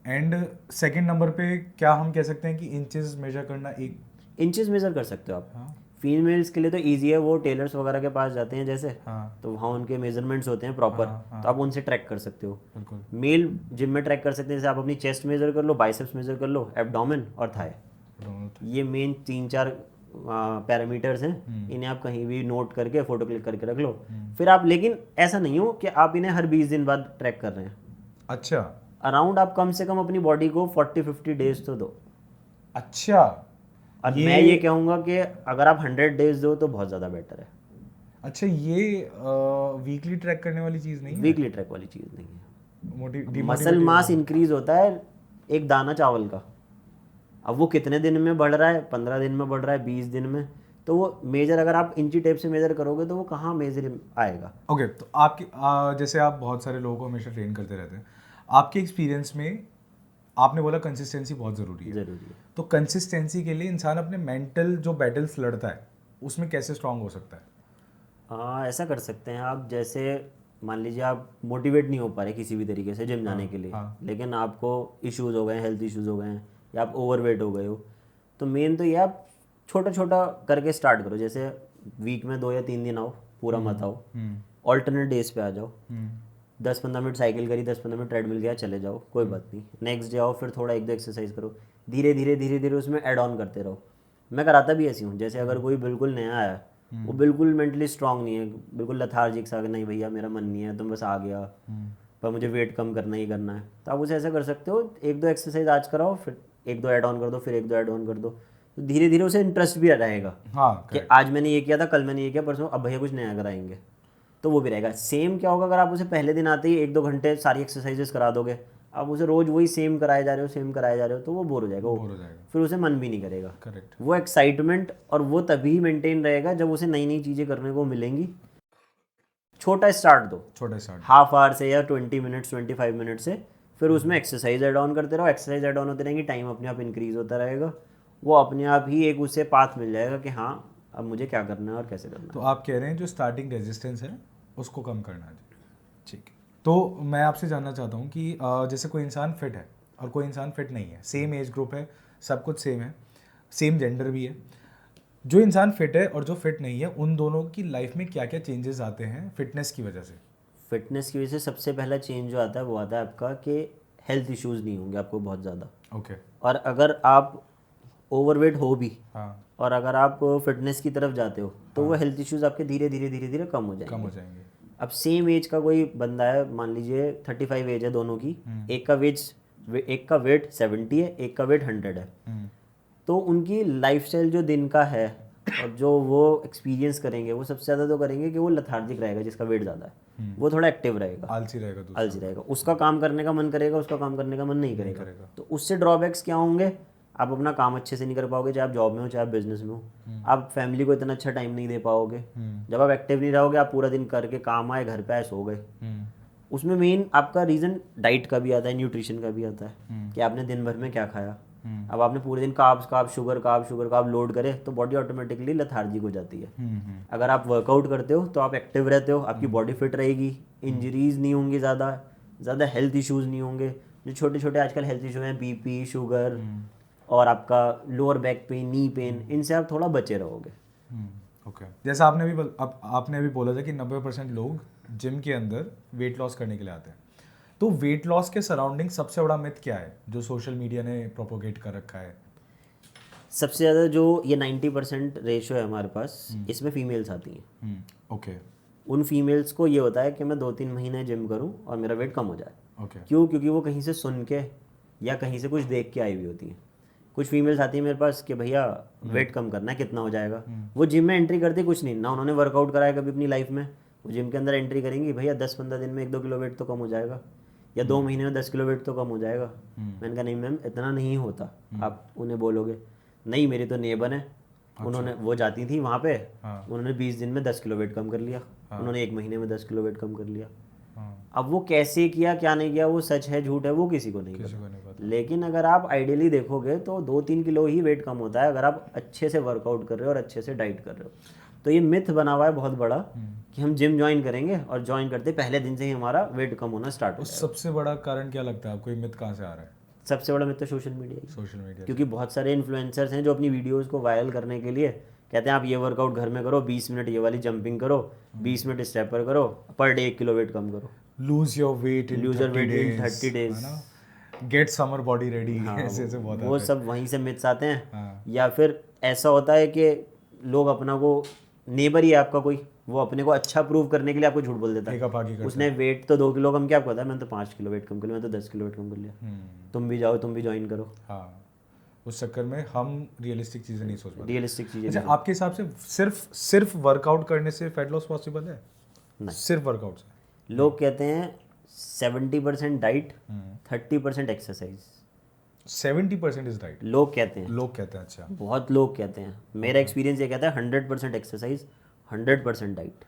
एंड सेकंड नंबर पे क्या हम कह सकते हैं कि इंचेस मेजर करना, एक इंचेस मेजर कर सकते हो आप। हाँ। फीमेल्स के लिए तो ईजी है, वो टेलर्स वगैरह के पास जाते हैं जैसे, हाँ। तो वहाँ उनके मेजरमेंट्स होते हैं प्रॉपर, तो आप उनसे ट्रैक कर सकते हो। बिल्कुल। मेल जिम में ट्रैक कर सकते हैं, जैसे आप अपनी चेस्ट मेजर कर लो, बाइसेप्स मेजर कर लो, एब्डोमेन और थाई। ये मेन 3-4 पैरामीटर्स हैं, इन्हें आप कहीं भी नोट करके फ़ोटो क्लिक करके रख लो। फिर आप, लेकिन ऐसा नहीं हो कि आप इन्हें हर 20 दिन बाद ट्रैक कर रहे हैं। अच्छा। अराउंड आप कम से कम अपनी बॉडी को 40-50 डेज तो दो। अच्छा। और मैं ये कहूँगा कि अगर आप 100 डेज दो तो बहुत ज़्यादा बेटर है। अच्छा, ये वीकली ट्रैक करने वाली चीज़ नहीं है? वीकली ट्रैक वाली चीज़ नहीं है। मसल demotivated मास इंक्रीज होता है एक दाना चावल का। अब वो कितने दिन में बढ़ रहा है, 15 दिन में बढ़ रहा है, 20 दिन में, तो वो मेजर अगर आप इंची टेप से मेजर करोगे तो वो कहाँ मेजर आएगा। ओके। तो आपके जैसे आप बहुत सारे लोगों को हमेशा ट्रेन करते रहते हैं, आपके एक्सपीरियंस में आपने बोला कंसिस्टेंसी बहुत ज़रूरी है। ज़रूरी है। तो कंसिस्टेंसी के लिए इंसान अपने मेंटल जो बैटल्स लड़ता है उसमें कैसे स्ट्रांग हो सकता है? ऐसा कर सकते हैं आप, जैसे मान लीजिए आप मोटिवेट नहीं हो पा रहे किसी भी तरीके से जिम जाने के लिए, लेकिन आपको इश्यूज हो गए हैं, हेल्थ इश्यूज हो गए हैं, या आप ओवरवेट हो गए हो, तो मेन तो ये आप छोटा छोटा करके स्टार्ट करो। जैसे वीक में 2 या 3 दिन आओ, पूरा मत आओ, ऑल्टरनेट डेज पे आ जाओ। 10-15 मिनट साइकिल करी, 10-15 मिनट ट्रेडमिल गया, चले जाओ, कोई बात नहीं। नेक्स्ट डे आओ, फिर थोड़ा 1-2 एक्सरसाइज करो, धीरे धीरे उसमें ऐड ऑन करते रहो। मैं कराता भी ऐसी हूँ, जैसे अगर कोई बिल्कुल नया आया, वो बिल्कुल मेंटली स्ट्रांग नहीं है, बिल्कुल लथार्जिक सा, नहीं भैया मेरा मन नहीं है, तुम बस आ गया, पर मुझे वेट कम करना ही करना है, तो आप उसे ऐसा कर सकते हो, 1-2 एक्सरसाइज आज कराओ, फिर 1-2 ऐड ऑन कर दो, फिर 1-2 ऐड ऑन कर दो, तो धीरे धीरे उसे इंटरेस्ट भी रहेगा। हाँ, कि आज मैंने ये किया था, कल मैंने ये किया, परसों अब भैया कुछ नया कराएंगे, तो वो भी रहेगा। सेम क्या होगा अगर आप उसे पहले दिन आते ही 1-2 घंटे सारी एक्सरसाइजेस करा दोगे, आप उसे रोज वही सेम कराए जा रहे हो, तो वो बोर हो जाएगा, फिर उसे मन भी नहीं करेगा। करेक्ट। वो एक्साइटमेंट और वो तभी मेंटेन रहेगा जब उसे नई नई चीज़ें करने को मिलेंगी। छोटा स्टार्ट दो, हाफ आवर से या 20 मिनट्स 25 मिनट से, फिर उसमें एक्सरसाइज ऐड ऑन करते रहो, एक्सरसाइज ऐड ऑन होते रहेंगे, टाइम अपने आप इंक्रीज होता रहेगा, वो अपने आप ही एक उससे पाथ मिल जाएगा कि हाँ अब मुझे क्या करना है और कैसे करना है। तो आप कह रहे हैं जो स्टार्टिंग रेजिस्टेंस है उसको कम करना है। ठीक है। तो मैं आपसे जानना चाहता हूँ कि जैसे कोई इंसान फिट है और कोई इंसान फिट नहीं है, सेम एज ग्रुप है, सब कुछ सेम है, सेम जेंडर भी है, जो इंसान फिट है और जो फिट नहीं है, उन दोनों की लाइफ में क्या क्या चेंजेस आते हैं फिटनेस की वजह से? फिटनेस की वजह से सबसे पहला चेंज जो आता है वो आता है आपका कि हेल्थ इश्यूज़ नहीं होंगे आपको बहुत ज़्यादा। ओके। और अगर आप ओवरवेट हो भी, हाँ, और अगर आप फिटनेस की तरफ जाते हो, तो वो हेल्थ इश्यूज़ आपके धीरे धीरे कम हो जाएंगे। अब सेम एज का कोई बंदा है, मान लीजिए 35 एज है दोनों की, एक का वेट 70 है, एक का वेट 100 है, तो उनकी लाइफस्टाइल जो दिन का है और जो वो एक्सपीरियंस करेंगे, वो सबसे ज़्यादा तो करेंगे कि वो लथार्जिक रहेगा, जिसका वेट ज़्यादा है वो थोड़ा एक्टिव रहेगा, आलसी रहेगा, उसका काम करने का मन करेगा, उसका काम करने का मन नहीं करेगा। तो उससे ड्रॉबैक्स क्या होंगे? आप अपना काम अच्छे से नहीं कर पाओगे, चाहे आप जॉब में हो चाहे आप बिजनेस में हो, आप फैमिली को इतना अच्छा टाइम नहीं दे पाओगे। जब आप एक्टिव नहीं रहोगे, आप पूरा दिन करके काम आए घर पे आए सो गए। उसमें मेन आपका रीज़न डाइट का भी आता है, न्यूट्रिशन का भी आता है कि आपने दिन भर में क्या खाया। अब आपने पूरे दिन कार्ब्स शुगर लोड करे तो बॉडी ऑटोमेटिकली लेथार्जिक हो जाती है। अगर आप वर्कआउट करते हो तो आप एक्टिव रहते हो, आपकी बॉडी फिट रहेगी, इंजरीज नहीं होंगी, ज़्यादा हेल्थ इश्यूज़ नहीं होंगे। जो छोटे छोटे आजकल हेल्थ इशू हैं, बीपी, शुगर और आपका lower back pain, knee pain, इनसे आप थोड़ा बचे रहोगे। ओके जैसा आपने अभी बोला था कि 90% लोग जिम के अंदर वेट लॉस करने के लिए आते हैं, तो वेट लॉस के सराउंडिंग सबसे बड़ा मिथ क्या है जो सोशल मीडिया ने प्रोपोगेट कर रखा है? सबसे ज़्यादा जो ये 90% रेशो है हमारे पास, इसमें फीमेल्स आती हैं। ओके उन फीमेल्स को ये होता है कि मैं 2-3 महीने जिम करूं और मेरा वेट कम हो जाए। ओके क्यों? क्योंकि वो कहीं से सुन के या कहीं से कुछ देख के आई हुई होती हैं। कुछ फीमेल्स आती हैं मेरे पास कि भैया वेट कम करना है, कितना हो जाएगा। वो जिम में एंट्री करती कुछ नहीं ना, उन्होंने वर्कआउट कराया कभी अपनी लाइफ में। वो जिम के अंदर एंट्री करेंगी, भैया 10-15 दिन में 1-2 किलो वेट तो कम हो जाएगा, या 2 महीने में 10 किलो वेट तो कम हो जाएगा। मैंने कहा नहीं मैम, इतना नहीं होता। आप उन्हें बोलोगे नहीं मेरी तो नेबर है, उन्होंने वो जाती थी वहाँ पे, उन्होंने 20 दिन में 10 किलो वेट कम कर लिया, उन्होंने 1 महीने में 10 किलो वेट कम कर लिया। अब वो कैसे किया क्या नहीं किया, वो सच है झूठ है, वो किसी को नहीं पता। लेकिन अगर आप आइडियली देखोगे तो 2-3 किलो ही वेट कम होता है अगर आप अच्छे से वर्कआउट कर रहे हो और अच्छे से डाइट कर रहे हो। तो ये मिथ बना हुआ है बहुत बड़ा कि हम जिम ज्वाइन करेंगे और ज्वाइन करते पहले दिन से ही हमारा वेट कम होना स्टार्ट हो जाएगा। सबसे बड़ा कारण क्या लगता है आपको, ये मिथ कहाँ से आ रहा है? सबसे बड़ा मिथ तो सोशल मीडिया सोशल मीडिया, क्योंकि बहुत सारे इन्फ्लुएंसर्स हैं जो अपनी वीडियोस को वायरल करने के लिए कहते हैं आप ये वर्कआउट घर में करो, 20 मिनट ये वाली जंपिंग करो, 20 मिनट स्टेपर करो, पर डे 1 किलो वेट कम करो, lose your weight in 30 days, get summer body ready, ऐसे बहुत वो सब वहीं से मिथ्स आते हैं। या फिर ऐसा होता है कि लोग अपना को नेबर ही है आपका कोई, वो अपने को अच्छा प्रूव करने के लिए आपको झूठ बोल देता है। उसने वेट तो 2 किलो कम किया, आपको पता है मैंने तो 5 किलो वेट कम कर लिया, मैं तो 10 किलो वेट कम कर लिया, तुम भी जाओ तुम भी ज्वाइन करो। हाँ, उस चक्कर में हम रियलिस्टिक चीज़ें नहीं सोच पाते। रियलिस्टिक चीज़ें अच्छा, आपके हिसाब से सिर्फ वर्कआउट करने से फैट लॉस पॉसिबल है? नहीं, सिर्फ वर्कआउट से? लोग कहते हैं 70% डाइट, 30% एक्सरसाइज। 70% is diet? लोग कहते हैं। अच्छा, बहुत लोग कहते हैं। मेरा एक्सपीरियंस ये कहता है 100% एक्सरसाइज, 100% डाइट।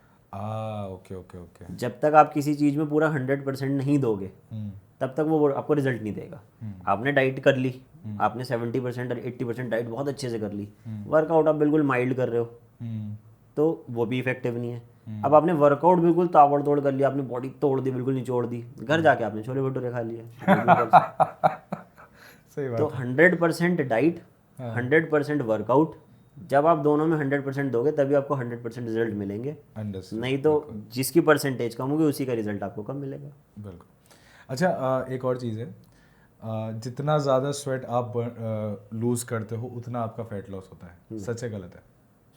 ओके। जब तक आप किसी चीज़ में पूरा 100% नहीं दोगे तब तक वो आपको रिजल्ट नहीं देगा। आपने डाइट कर ली, आपने 70% और 80% डाइट बहुत अच्छे से कर ली, वर्कआउट आप बिल्कुल माइल्ड कर रहे हो तो वो भी इफेक्टिव नहीं है। अब आपने वर्कआउट बिल्कुल ताबड़तोड़ कर लिया, आपने बॉडी तोड़ दी, बिल्कुल निचोड़ दी, घर जाके आपने छोले भटूरे खा लिए। सही बात। तो 100% डाइट, 100% वर्कआउट, जब आप दोनों में 100% दोगे तभी आपको 100% रिजल्ट मिलेंगे। नहीं तो जिसकी परसेंटेज कम होगी उसी का रिजल्ट आपको कम मिलेगा। बिल्कुल। अच्छा, एक और चीज़ है, जितना ज़्यादा स्वेट आप लूज़ करते हो उतना आपका फैट लॉस होता है, सच है गलत है?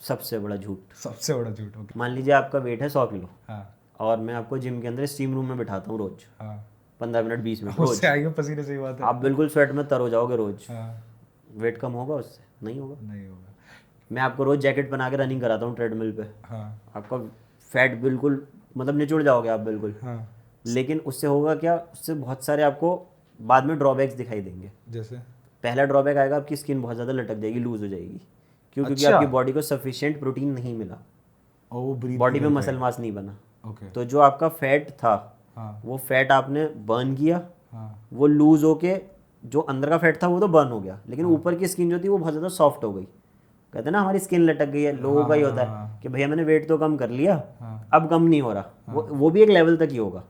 सबसे बड़ा झूठ। सबसे बड़ा झूठ। ओके, मान लीजिए आपका वेट है 100 किलो, हाँ, और मैं आपको जिम के अंदर स्टीम रूम में बिठाता हूँ रोज, हाँ, 15 मिनट 20 मिनट रोज, उससे आएंगे पसीने, सही बात है। आप बिल्कुल स्वेट में तर हो जाओगे रोज, हाँ, वेट कम होगा उससे? नहीं होगा। नहीं होगा। मैं आपको रोज जैकेट पहना के रनिंग कराता हूँ ट्रेडमिल पे, हाँ, आपका फैट बिल्कुल मतलब निचुड़ जाओगे आप बिल्कुल। हाँ, लेकिन उससे होगा क्या, उससे बहुत सारे आपको बाद में ड्रॉबैक्स दिखाई देंगे। जैसे पहला ड्रॉबैक आएगा, आपकी स्किन बहुत ज़्यादा लटक जाएगी, लूज हो जाएगी। क्योंकि अच्छा, आपकी बॉडी को सफिशिएंट प्रोटीन नहीं मिला, और वो बॉडी में मसल मास नहीं बना। ओके, तो जो आपका फैट था, हाँ, वो फैट आपने बर्न किया, हाँ, वो लूज होके जो अंदर का फैट था वो तो बर्न हो गया, लेकिन ऊपर की स्किन जो थी वो बहुत ज़्यादा सॉफ्ट हो गई। कहते हैं ना हमारी स्किन लटक गई है, लोगों का ही होता है कि भैया मैंने वेट तो कम कर लिया, अब कम नहीं हो रहा। वो भी एक लेवल तक ही होगा।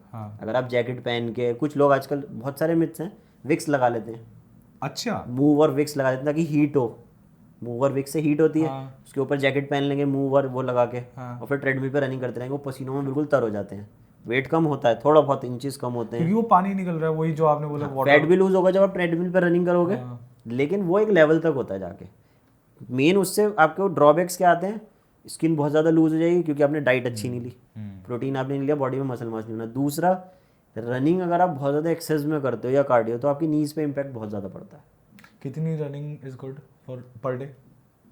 अगर आप जैकेट पहन के, कुछ लोग आजकल बहुत सारे मिथ्स हैं, विक्स लगा लेते हैं। अच्छा, मूव और विक्स लगा देते हैं ताकि हीट हो, मूव और विक्स से हीट होती है, उसके ऊपर जैकेट पहन लेंगे मूव और वो लगा के, और फिर ट्रेडमिल पे रनिंग करते रहेंगे, वो पसीनों में बिल्कुल तर हो जाते हैं, वेट कम होता है, थोड़ा बहुत इंचेस कम होते हैं, क्योंकि वो पानी निकल रहा है, वही जो आपने बोला, फैट भी लूज होगा जब आप ट्रेडमिल पे रनिंग करोगे। लेकिन वो एक लेवल तक होता है जाके। मेन उससे आपको ड्रॉबैक्स क्या आते हैं, स्किन बहुत ज़्यादा लूज हो जाएगी क्योंकि आपने डाइट अच्छी नहीं ली, प्रोटीन आपने नहीं लिया, बॉडी में मसल मास नहीं बना। दूसरा, रनिंग अगर आप बहुत ज़्यादा एक्सरसाइज में करते हो या कार्डियो, तो आपकी नीज पे इम्पैक्ट बहुत ज़्यादा पड़ता है। कितनी running is good for per day?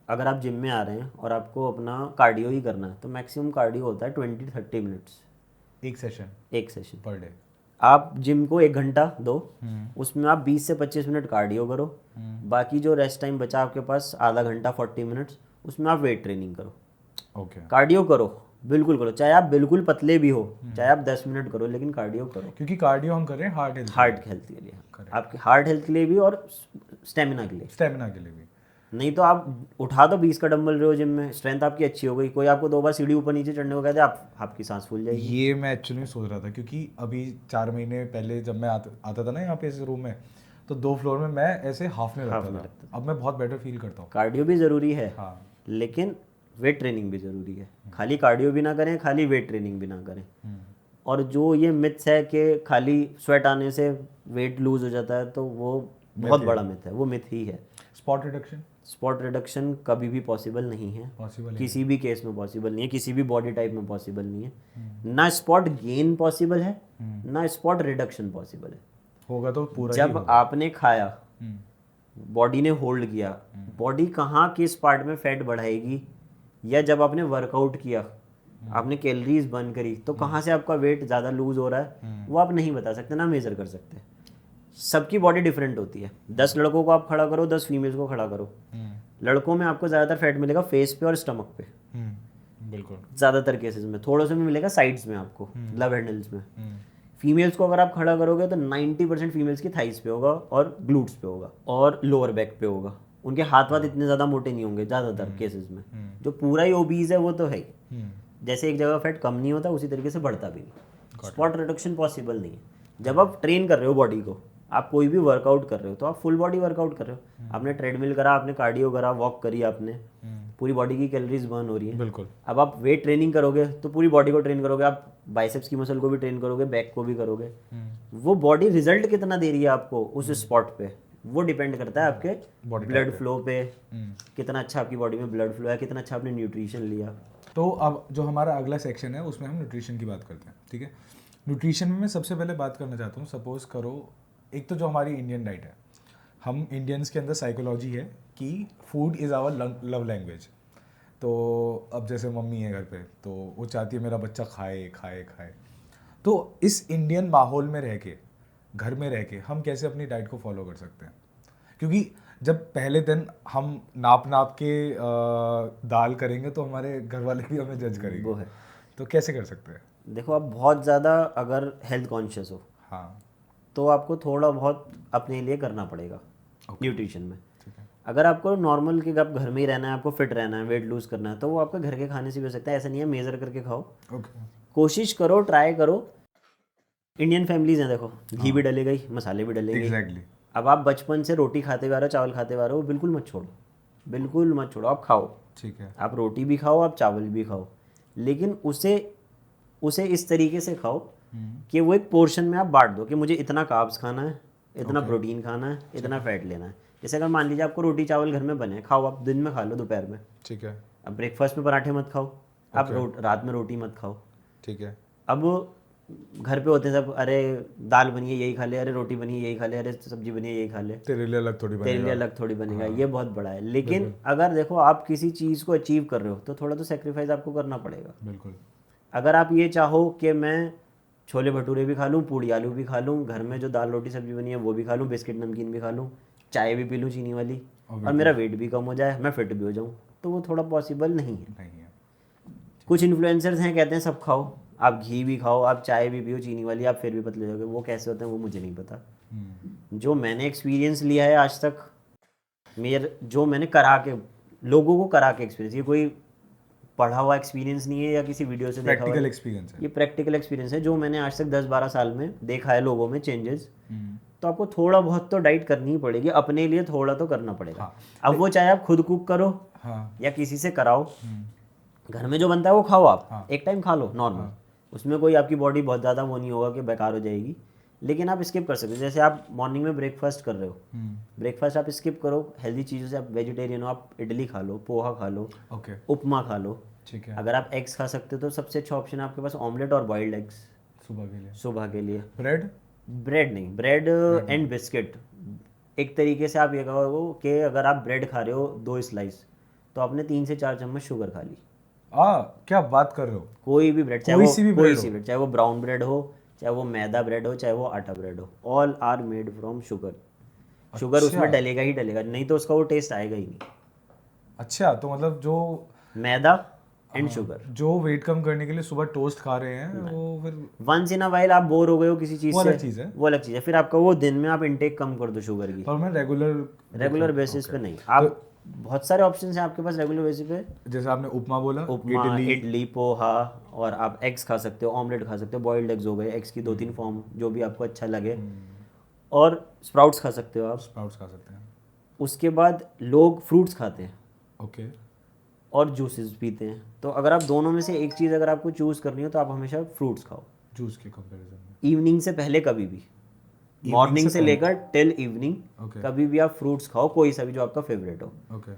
अगर आप जिम में आ रहे हैं और आपको अपना कार्डियो ही करना है तो मैक्सिमम कार्डियो होता है 20-30 मिनट्स, एक सेशन पर डे। आप जिम को 1 घंटा दो, उसमें आप 20 से 25 मिनट कार्डियो करो, बाकी जो रेस्ट टाइम बचा आपके पास आधा घंटा 40 मिनट्स, उसमें आप वेट ट्रेनिंग करो। ओके, कार्डियो करो, बिल्कुल करो, चाहे आप बिल्कुल पतले भी हो, चाहे आप 10 मिनट करो, लेकिन कार्डियो करो। क्योंकि कार्डियो हम कर रहे हैं हार्ट हेल्थ के लिए, आपके हार्ट हेल्थ के लिए भी और स्टेमिना के लिए भी। नहीं तो आप उठा दो 20 का डंबल रहे हो जिम में, स्ट्रेंथ आपकी अच्छी हो गई, कोई आपको 2 बार सीढ़ी ऊपर नीचे चढ़ने को कहते हैं, आपकी सांस फूल जाएगी। ये मैं एक्चुअली सोच रहा था, क्योंकि अभी 4 महीने पहले जब मैं आता था ना यहाँ पे इस रूम में, तो 2 फ्लोर में मैं ऐसे हाफ में लगता था। अब मैं बहुत बेटर फील करता हूँ। कार्डियो भी ज़रूरी है, हाँ, लेकिन वेट ट्रेनिंग भी ज़रूरी है। खाली कार्डियो भी ना करें, खाली वेट ट्रेनिंग भी ना करें। और जो ये मिथ्स है कि खाली स्वेट आने से वेट लूज हो जाता है, तो वो बहुत बड़ा मिथ है, वो मिथ ही है। स्पॉट रिडक्शन, स्पॉट रिडक्शन कभी भी पॉसिबल नहीं है, पॉसिबल किसी भी केस में पॉसिबल नहीं है, किसी भी बॉडी टाइप में पॉसिबल नहीं है। ना स्पॉट गेन पॉसिबल है, ना स्पॉट रिडक्शन पॉसिबल है। होगा तो पूरा ही जब होगा। आपने खाया, बॉडी ने होल्ड किया, बॉडी कहाँ किस पार्ट में फैट बढ़ाएगी, या जब आपने वर्कआउट किया, आपने कैलोरीज बर्न करी, तो कहाँ से आपका वेट ज़्यादा लूज हो रहा है, वो आप नहीं बता सकते, ना मेजर कर सकते। सबकी बॉडी डिफरेंट होती है। 10 लड़कों को आप खड़ा करो, 10 फीमेल्स को खड़ा करो, लड़कों में आपको ज़्यादातर फैट मिलेगा फेस पे और स्टमक पे, बिल्कुल। ज़्यादातर केसेस में। थोड़े से में मिलेगा साइड्स में, आपको लव हैंडल्स में। फीमेल्स को अगर आप खड़ा करोगे तो 90% फीमेल्स की थाइस पे होगा और ग्लूट्स पे होगा और लोअर बैक पे होगा। उनके हाथ वाथ इतने ज़्यादा मोटे नहीं होंगे ज़्यादातर केसेस में। जो पूरा ही ओबीज है वो तो है ही। जैसे एक जगह फैट कम नहीं होता, उसी तरीके से बढ़ता भी नहीं। स्पॉट रिडक्शन पॉसिबल नहीं है। जब आप ट्रेन कर रहे हो बॉडी को, आप कोई भी वर्कआउट कर रहे हो, तो आप फुल बॉडी वर्कआउट कर रहे हो। आपने ट्रेडमिल करा, आपने कार्डियो करा, वॉक करी आपने, पूरी बॉडी की कैलोरीज बर्न हो रही है। बिल्कुल। अब आप वेट ट्रेनिंग करोगे तो पूरी बॉडी को ट्रेन करोगे, आप बाइसेप्स की मसल को भी ट्रेन करोगे, बैक को भी करोगे। वो बॉडी रिजल्ट कितना दे रही है आपको उस स्पॉट पे, वो डिपेंड करता है आपके ब्लड फ्लो पे, कितना अच्छा आपकी बॉडी में ब्लड फ्लो है, कितना अच्छा आपने न्यूट्रिशन लिया। तो अब जो हमारा अगला सेक्शन है उसमें हम न्यूट्रिशन की बात करते हैं, ठीक है। न्यूट्रिशन में मैं सबसे पहले बात करना चाहता हूँ, सपोज करो एक तो जो हमारी इंडियन डाइट है, हम इंडियंस के अंदर साइकोलॉजी है कि food is our love language. तो अब जैसे मम्मी है घर पे, तो वो चाहती है मेरा बच्चा खाए खाए खाए। तो इस इंडियन माहौल में रह के, घर में रह के हम कैसे अपनी डाइट को फॉलो कर सकते हैं? क्योंकि जब पहले दिन हम नाप के दाल करेंगे तो हमारे घर वाले भी हमें जज करेंगे। वो है। तो कैसे कर सकते हैं? देखो, आप बहुत ज़्यादा अगर हेल्थ कॉन्शियस हो, हाँ, तो आपको थोड़ा बहुत अपने लिए करना पड़ेगा न्यूट्रिशन में। अगर आपको नॉर्मल कि आप घर में ही रहना है, आपको फिट रहना है, वेट लूज करना है, तो वो आपका घर के खाने से भी हो सकता है। ऐसा नहीं है मेजर करके खाओ, कोशिश करो, ट्राई करो। इंडियन फैमिलीज हैं, देखो घी भी डलेगा ही, मसाले भी डलेंगे। एग्जैक्टली। अब आप बचपन से रोटी खाते हुए आ रहे हो, चावल खाते हुए आ रहे हो, बिल्कुल मत छोड़ो, बिल्कुल मत छोड़ो, आप खाओ। ठीक है। आप रोटी भी खाओ, आप चावल भी खाओ, लेकिन उसे इस तरीके से खाओ कि वो एक पोर्शन में आप बांट दो कि मुझे इतना कार्ब्स खाना है, इतना प्रोटीन खाना है, इतना फैट लेना है। जैसे अगर मान लीजिए आपको रोटी चावल घर में बने, खाओ, आप दिन में खा लो, दोपहर में। ठीक है। अब ब्रेकफास्ट में पराठे मत खाओ, आप रात में रोटी मत खाओ। ठीक है। अब घर पे होते हैं सब, अरे दाल बनी है यही खा ले, अरे रोटी बनी है यही खा ले, अरे सब्जी बनी है यही खा ले, तेरे लिए अलग थोड़ी तेरे लिए अलग थोड़ी बनेगा। ये बहुत बड़ा है। लेकिन अगर देखो आप किसी चीज़ को अचीव कर रहे हो, तो थोड़ा तो सेक्रीफाइस आपको करना पड़ेगा। बिल्कुल। अगर आप ये चाहो कि मैं छोले भटूरे भी खा लूँ, पूड़ी आलू भी खा लूँ, घर में जो दाल रोटी सब्जी बनी है वो भी खा लूँ, बिस्किट नमकीन भी खा लूँ, चाय भी पी लूँ चीनी वाली, और मेरा वेट भी कम हो जाए, मैं फिट भी हो जाऊँ, तो वो थोड़ा पॉसिबल नहीं है। नहीं है। कुछ इन्फ्लुएंसर्स हैं, कहते हैं सब खाओ, आप घी भी खाओ, आप चाय भी पियो चीनी वाली, आप फिर भी पतले जाओगे। वो कैसे होते हैं वो मुझे नहीं पता। जो मैंने एक्सपीरियंस लिया है आज तक, जो मैंने करा के, लोगों को करा के एक्सपीरियंस, ये कोई पढ़ा हुआ एक्सपीरियंस नहीं है या किसी वीडियो से देखा हुआ, प्रैक्टिकल एक्सपीरियंस है। ये प्रैक्टिकल एक्सपीरियंस है जो मैंने आज तक 10-12 साल में देखा है लोगों में चेंजेस। तो आपको थोड़ा बहुत तो डाइट करनी ही पड़ेगी, अपने लिए थोड़ा तो करना पड़ेगा। हाँ। अब वो चाहे आप खुद कुक करो, हाँ। या किसी से कराओ, घर में जो बनता है वो खाओ आप। हाँ। एक टाइम खा लो नॉर्मल, उसमें कोई आपकी बॉडी बहुत ज़्यादा वो नहीं होगा कि बेकार हो जाएगी। लेकिन आप स्किप कर सकते हो। जैसे आप मॉर्निंग में ब्रेकफास्ट कर रहे हो, ब्रेकफास्ट आप स्किप करो, हेल्दी चीज़ों से आप वेजिटेरियन हो, आप इडली खा लो, पोहा खा लो, ओके, उपमा खा लो। ठीक है। अगर आप एग्स खा सकते हो तो सबसे अच्छा ऑप्शन है आपके पास ऑमलेट और बॉइल्ड एग्स सुबह के लिए। सुबह के लिए। ब्रेड नहीं, ब्रेड एंड बिस्किट। एक तरीके से आप ये कहो कि अगर आप ब्रेड खा रहे हो 2 स्लाइस, तो आपने 3 से 4 चम्मच शुगर खा ली। क्या बात कर रहे हो? कोई भी ब्रेड, चाहे कोई वो सी भी कोई bread सी ब्रेड, चाहे वो ब्राउन ब्रेड हो, चाहे वो मैदा ब्रेड हो, चाहे वो आटा ब्रेड हो, all are made from sugar. Sugar उसमें डलेगा ही डलेगा, नहीं तो उसका वो टेस्ट आएगा ही नहीं। अच्छा, तो मतलब जो मैदा एंड शुगर, जो वेट कम करने के लिए सुबह टोस्ट खा रहे हैं, वो फिर वंस इन अ वाइल आप बोर हो गए हो किसी चीज़ वो से, अलग चीज़ है। वो अलग चीज़ है। फिर आपका वो दिन में आप इनटेक कम कर दो शुगर की, पर मैं रेगुलर बेसिस पे नहीं। आप बहुत सारे ऑप्शन हैं आपके पास रेगुलर बेसिस पे। जैसे आपने उपमा बोला, उपमा, इडली, पोहा, और आप एग्स खा सकते हो, ऑमलेट खा सकते हो, बॉइल्ड एग्स हो गए, एग्स की 2-3 फॉर्म जो भी आपको अच्छा लगे, और स्प्राउट्स खा सकते हो आप। स्प्राउट्स खा सकते हैं। उसके बाद लोग फ्रूट्स खाते हैं, ओके, और जूसेस पीते हैं। तो अगर आप दोनों में से एक चीज़ अगर आपको चूज़ करनी हो तो आप हमेशा फ्रूट्स खाओ जूस के कंपैरिजन में। इवनिंग से पहले, कभी भी मॉर्निंग से लेकर टिल इवनिंग Okay. कभी भी आप फ्रूट्स खाओ, कोई सा भी जो आपका फेवरेट हो। ओके